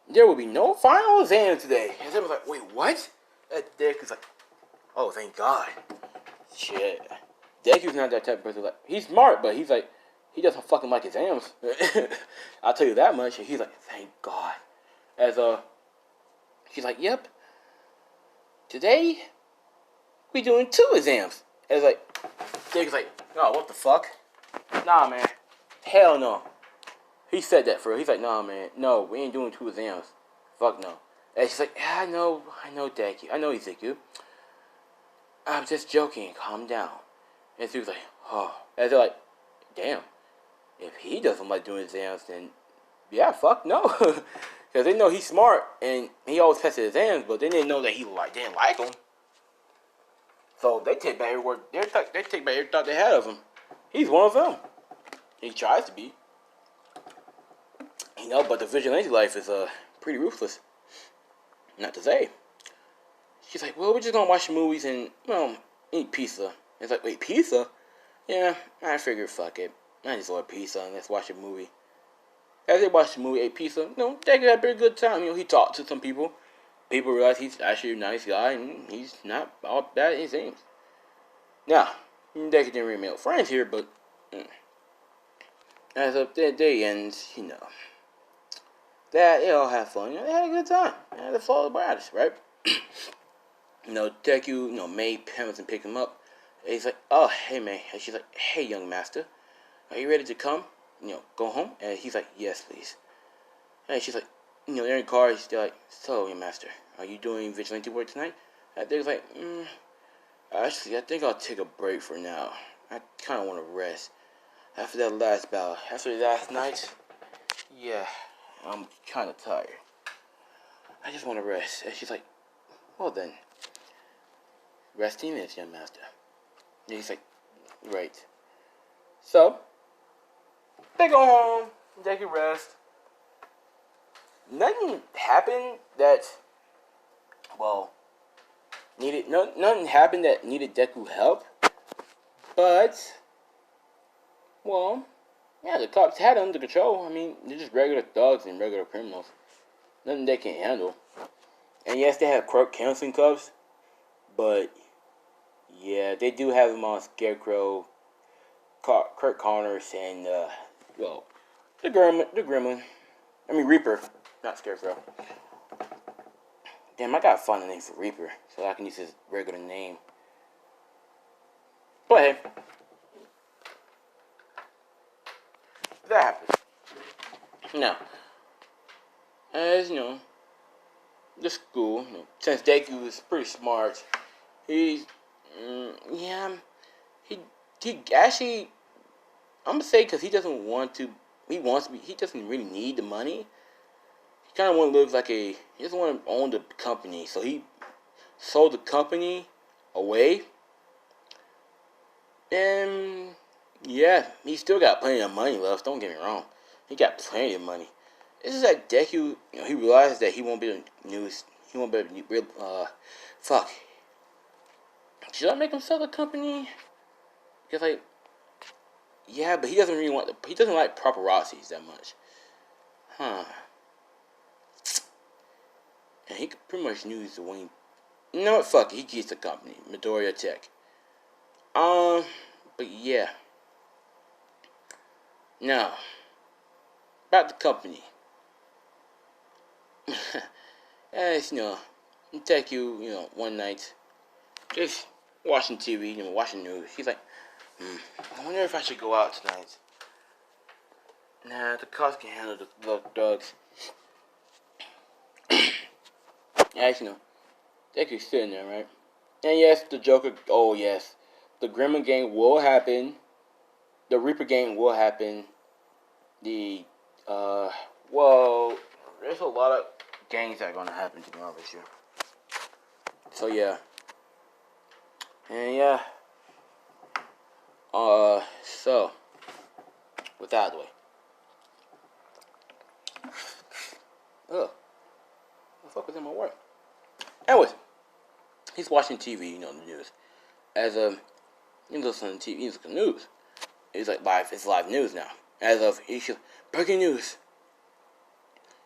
There will be no final exam today. And everyone's like, wait, what? And Dick is like, oh, thank God. Shit. Deku's not that type of person. Like, he's smart, but he's he doesn't fucking like exams. I'll tell you that much. And he's like, thank God. As she's like, yep. Today we doing 2 exams. As like, Dick's like, oh, what the fuck? Nah, man. Hell no. He said that for real. He's like, nah, man. No, we ain't doing 2 exams. Fuck no. And she's like, yeah, I know, Deku. I know you think you. I'm just joking. Calm down. And she was like, oh. And they're like, damn. If he doesn't like doing exams, then yeah, fuck no. Because they know he's smart and he always passes exams, but they didn't know that he didn't like them. So they take back every word. They take back every thought they had of him. He's one of them. He tries to be. You know, but the vigilante life is pretty ruthless. Not to say. She's like, well, we're just gonna watch the movies and, well, eat pizza. It's like, wait, pizza? Yeah, I figured, fuck it. I just order pizza and let's watch a movie. As they watched the movie, ate pizza, you know, they had a pretty good time. You know, he talked to some people. People realized he's actually a nice guy and he's not all bad as he seems. Now, they didn't really make friends here, but as the day ends, you know, that they all have fun. You know, they had a good time. They had to follow the brothers, right? You know, Deku, you know, made parents and pick him up. And he's like, oh, hey, man. And she's like, hey, young master, are you ready to come? You know, go home? And he's like, yes, please. And she's like, you know, they're in the car. She's like, so, young master, are you doing vigilante work tonight? And Deku's like, actually, I think I'll take a break for now. I kind of want to rest. After that last battle, after last night, yeah, I'm kind of tired. I just want to rest. And she's like, well then, resting is, young master. And he's like, right. So, they go home, they can rest. Nothing happened that, well, nothing happened that needed Deku help. But, well, yeah, the cops had it under control. I mean, they're just regular thugs and regular criminals. Nothing they can handle. And yes, they have Quirk counseling cuffs, but yeah, they do have them on Scarecrow, Kurt Connors, and well, the Gremlin. I mean Reaper, not Scarecrow. Damn, I gotta find a name for Reaper so I can use his regular name. But hey, that happens. Now, as you know, the school, you know, since Deku is pretty smart, he's he actually, I'm gonna say, because he doesn't want to, he doesn't really need the money. He kind of want to live like he doesn't want to own the company, so he sold the company away. And yeah, he still got plenty of money left, don't get me wrong. He got plenty of money. It's just that Deku, you know, he realized that he won't be the news. He won't be real. Fuck. Should I make him sell the company? Because like, yeah, but he doesn't really want. He doesn't like paparazzis that much, huh? And he could pretty much use the wing. You know what? Fuck it. He keeps the company, Midoriya Tech. But yeah. Now, about the company. As you know, Deku, you know, one night, just watching TV, you know, watching news. He's like, I wonder if I should go out tonight. Nah, the cops can handle the drugs. As you know, Deku's sitting there, right? And yes, the Joker, oh yes, the Gremlin gang will happen. The Reaper gang will happen. Well, there's a lot of gangs that are gonna happen, to be honest with you. So yeah. And yeah. So, with that out of the way. Ugh. What the fuck was in my way? Anyways, he's watching TV, you know, the news. As he's listening to TV, he's looking at the news. It's like it's live news now. As of, breaking news.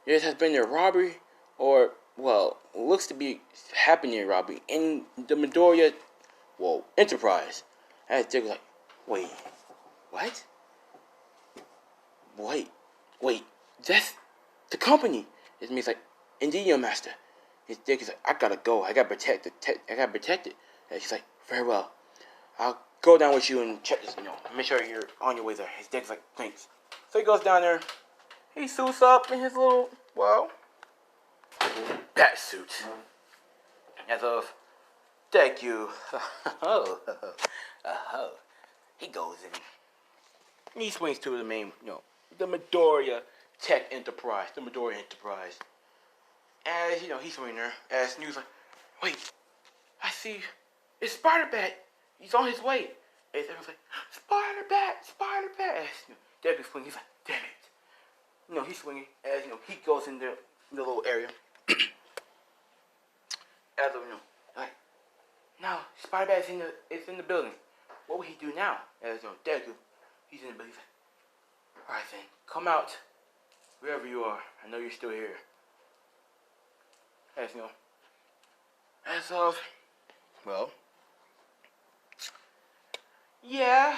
There has been a robbery, or, well, looks to be happening robbery in the Midoriya, Enterprise. As Dick was like, wait, what? wait, that's the company. It means like, indeed, your master. His dick is like, I gotta go. I gotta protect it. And she's like, very well. I'll go down with you and check this, make sure you're on your way there. His dick's like, thanks. So he goes down there. He suits up in his little, bat suit. As of, thank you. He goes in. He swings to the main, the Midoriya Tech Enterprise. As, he's swinging there. As News like, wait, I see, it's Spider-Bat. He's on his way. And everyone's like, Spider-Bat. As, Deku swinging, he's like, damn it. He's swinging. As, he goes in the little area. As of, like, now, Spider-Bat is in the building. What will he do now? As, Deku, he's in the building. He's like, alright then, come out. Wherever you are. I know you're still here. As, as of, yeah.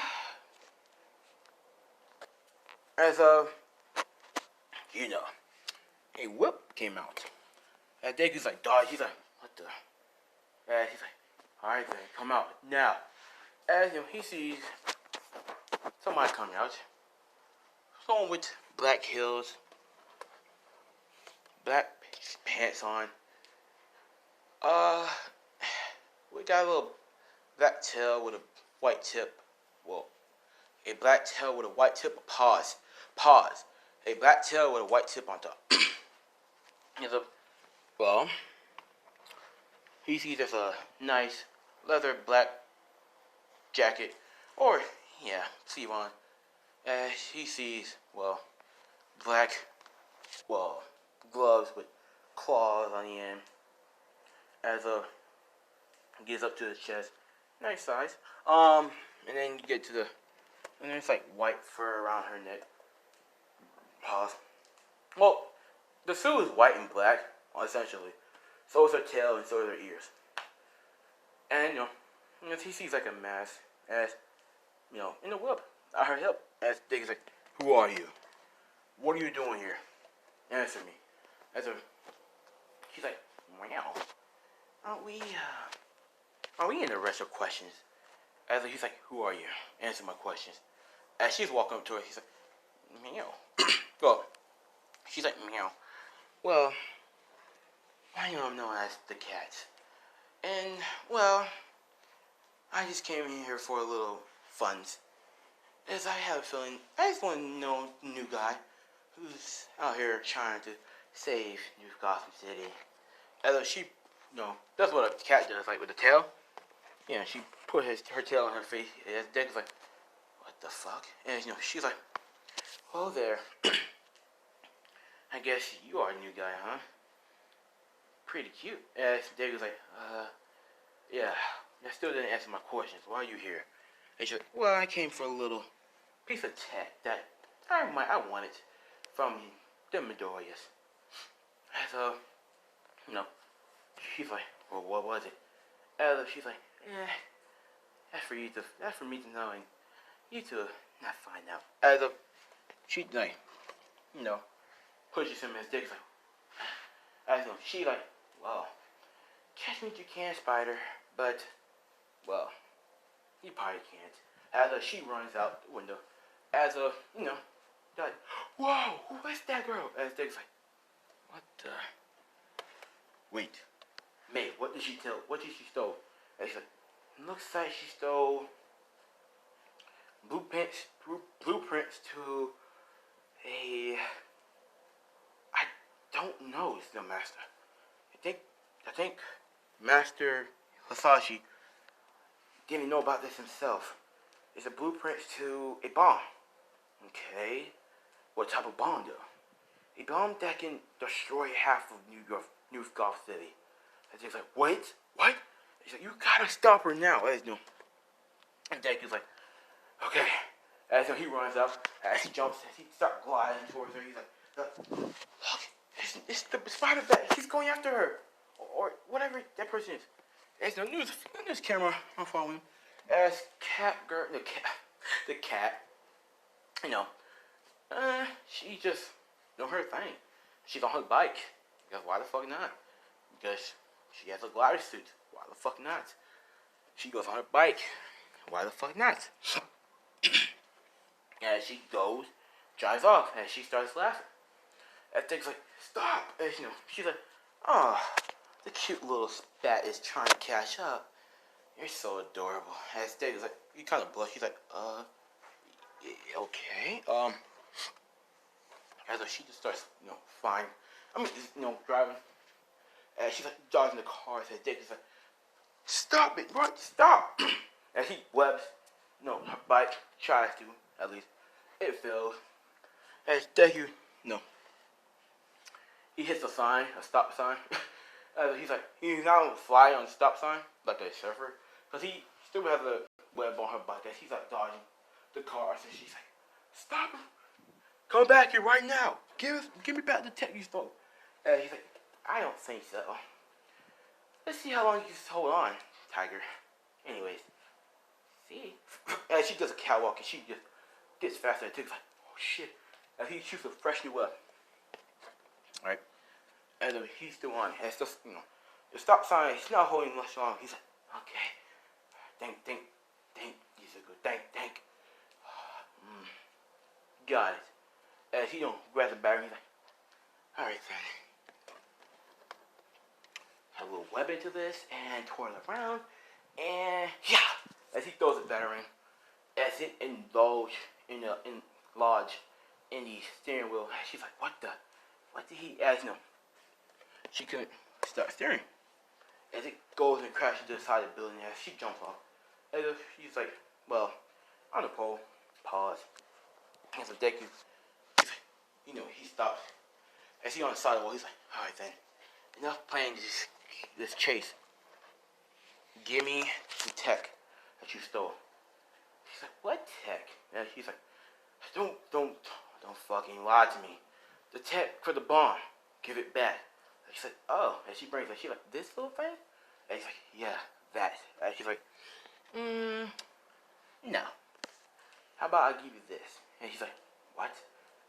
As of, a whip came out. And Deku's like, dog, he's like, what the? And he's like, alright then, come out. Now, as, he sees somebody coming out. Someone with black heels, black pants on. We got a little black tail with a white tip. Well, a black tail with a white tip. Pause. A black tail with a white tip on top. He sees there's a nice leather black jacket, or sleeve on. As he sees, black, gloves with claws on the end. As gets up to his chest, nice size. And then you get to and then it's like white fur around her neck. Pause. Well, the suit is white and black, essentially. So is her tail and so is her ears. And as he sees like a mask, as in the whip, at her hip, as Dick is like, who are you? What are you doing here? Answer me. She's like, meow. Are we in the rest of questions? As he's like, who are you? Answer my questions. As she's walking up to her, he's like, meow. She's like, meow. Well, I know I'm known as the cat. And, I just came in here for a little funds. As I have a feeling, I just want to know the new guy who's out here trying to save New Gotham City. As she, that's what a cat does, like with the tail. Yeah, she put her tail on her face. And Dick is like, what the fuck? And she's like, hello there. I guess you are a new guy, huh? Pretty cute. And Dick was like, yeah. I still didn't answer my questions. Why are you here? And she's like, well, I came for a little piece of tech that I wanted from the Midoriyas. So, she's like, well, what was it? She's like, that's for me to know, and you to not find out. She like, pushes him in his dick. Like, she like, well, catch me if you can, Spider, but, you probably can't. She runs out the window. Like, whoa, who is that girl? As Dick's like, what the? Wait, May, what did she stole? And she's like, looks like she stole blueprints to I don't know, it's the master. I think Master Hisashi didn't know about this himself. It's a blueprint to a bomb. Okay. What type of bomb though? A bomb that can destroy half of New Gotham City. And he's like, what? He's like, you gotta stop her now. And Deku's like, okay. As he runs up, as he jumps, as he starts gliding towards her, he's like, look, it's the Spider-Bat. He's going after her. Or whatever that person is. As this camera, I'm following. As Catgirl, the cat, She just doing her thing. She's on her bike. Because why the fuck not? Because she has a glider suit. Why the fuck not? She goes on her bike. Why the fuck not? And she goes, drives off, and she starts laughing. And Dick's like, stop! And she's like, oh, the cute little spat is trying to catch up. You're so adorable. And Dick's like, he kind of blushes. She's like, okay. And so she just starts, fine. Driving. And she's like, dodging the car. And Dick is like, stop it, bro, stop! And he webs, her bike tries to, at least. It fails. And Deku, he hits a sign, a stop sign. He's like, he's not on fly on the stop sign, like a surfer. Because he still has a web on her bike. And he's like dodging the car. So she's like, stop him. Come back here right now. Give me back the tech you stole. And he's like, I don't think so. Let's see how long you can hold on, Tiger. Anyways, see? And she does a catwalk and she just gets faster. And Tig's like, oh shit. And he shoots a fresh new weapon. Right? And he's still on. And it's just, the stop sign, he's not holding much long. He's like, okay. Think. He's a good think. Got it. And he grabs the battery. He's like, alright then. A little weapon to this and twirl it around. And yeah. As he throws the battery in. As it indulge in lodge in the steering wheel. She's like, what did he ask? She couldn't start steering. As it goes and crashes to the side of the building, as she jumps off. And she's like, well, on the pole, pause. And so Deku, he stops. As he's on the side of the wall, he's like, alright then, enough playing this chase. Give me the tech that you stole. She's like, what tech? And he's like, don't fucking lie to me. The tech for the bomb. Give it back. And she's like, oh. And she brings it. She's like, this little thing? And he's like, yeah, that. And she's like, no. How about I give you this? And he's like, what?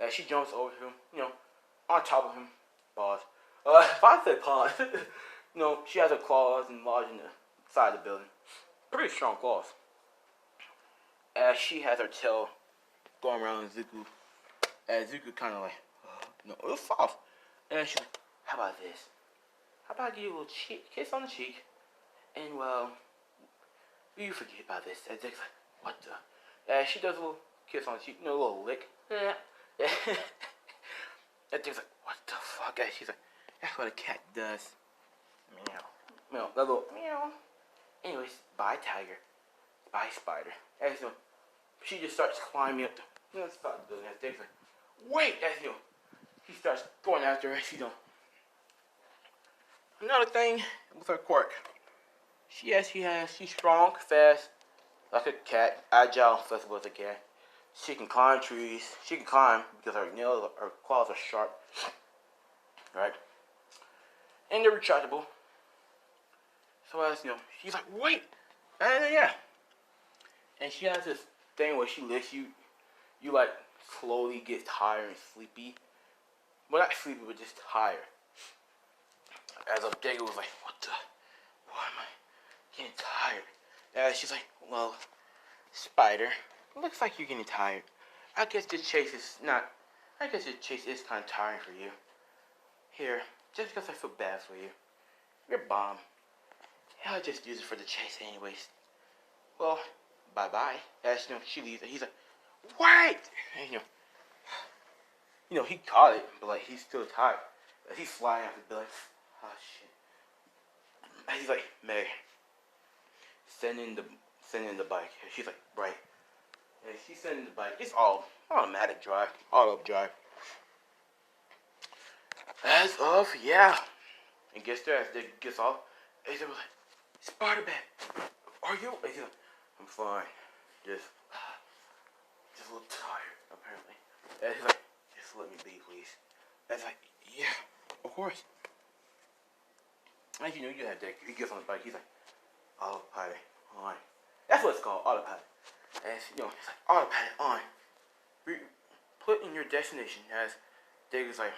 And she jumps over to him, on top of him. Pause. If I said pause, she has her claws enlarged in the side of the building. Pretty strong claws. As she has her tail going around Zuko. And Zuko kind of like, it was soft. And she's like, how about this? How about I give you a little kiss on the cheek? And well, you forget about this. And Dick's like, what the? And she does a little kiss on the cheek, a little lick. And Dick's like, what the fuck? And she's like, that's what a cat does. Meow. That little meow. Anyways, bye Tiger. Bye Spider. And so she just starts climbing up the spot building. And Dick's like, wait! And he starts going after her. She Another thing with her quirk. She's strong, fast, like a cat, agile, flexible as a cat. She can climb trees. She can climb because her claws are sharp. Right? And they're retractable. So as she's like, wait! And yeah. And she has this thing where she lets you like slowly get tired and sleepy. Well, not sleepy, but just tired. As of Diego was like, why am I getting tired? And she's like, well, Spider, looks like you're getting tired. I guess this chase is kind of tiring for you. Here, just because I feel bad for you. You're a bomb. I'll just use it for the chase anyways. Well, bye-bye. As she leaves, and he's like, wait! And, he caught it, but he's still tired. He's flying after the building. Oh shit. And he's like, Meg, send in the bike. And she's like, right. And she's sending the bike. It's all automatic drive, auto drive. As of and gets there as they gets off. And he's like, Spider-Man, are you? And he's like, I'm fine. Just a little tired, apparently. And he's like, just let me be, please. And it's like, yeah, of course. As you have that, he gets on the bike, he's like, autopilot on. That's what it's called, autopilot. And it's like, autopilot on. put in your destination. As Degu's like,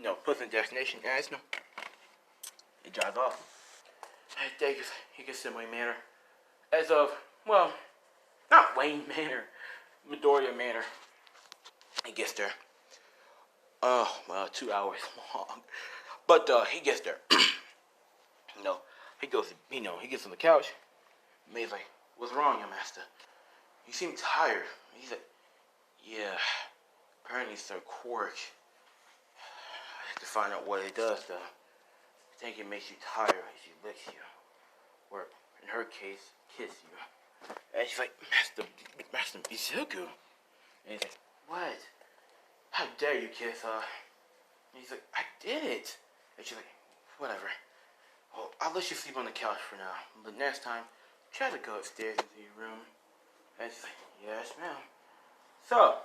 no, puts in destination. As no, he drives off. Degu's, he gets to Wayne Manor. As of, well, not Wayne Manor, Midoriya Manor. He gets there. Well, 2 hours long. But he gets there. He goes, he gets on the couch. May's like, what's wrong, young master? You seem tired. He's like, yeah, apparently it's their quirk. I have to find out what it does, though. I think it makes you tired as she licks you. Or, in her case, kiss you. And she's like, Master Izuku. And he's like, what? How dare you kiss her? And he's like, I did it. And she's like, whatever. Well, I'll let you sleep on the couch for now. But next time, try to go upstairs into your room. And she's like, yes, ma'am. So,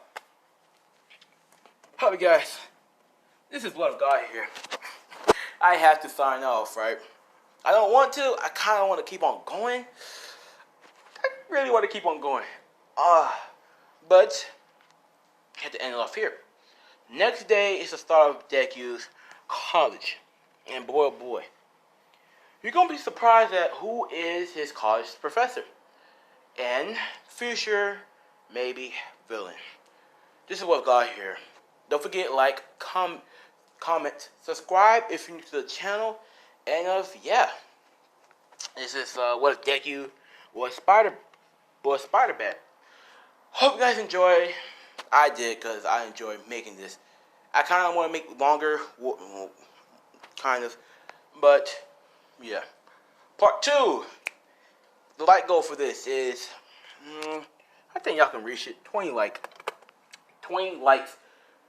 hope you guys, this is what I've got here. I have to sign off, right? I don't want to. I kind of want to keep on going. I really want to keep on going. But I have to end it off here. Next day is the start of Deku's college. And boy, oh boy. You're going to be surprised at who is his college professor. And future, maybe, villain. This is what I've got here. Don't forget, like, comment, subscribe if you're new to the channel. And, yeah. This is, what if Deku was Spider-Bat. Hope you guys enjoyed. I did, because I enjoyed making this. I kind of want to make it longer, kind of. But, yeah. Part 2. The like goal for this is, I think y'all can reach it. 20 likes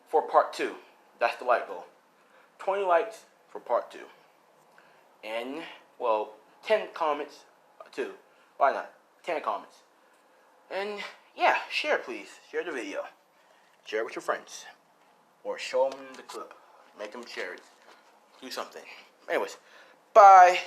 for part 2. That's the like goal. 20 likes for part 2. And, well, 10 comments, too. Why not? 10 comments. And, yeah, share, please. Share the video. Share it with your friends. Or show them the clip. Make them share it. Do something. Anyways, bye.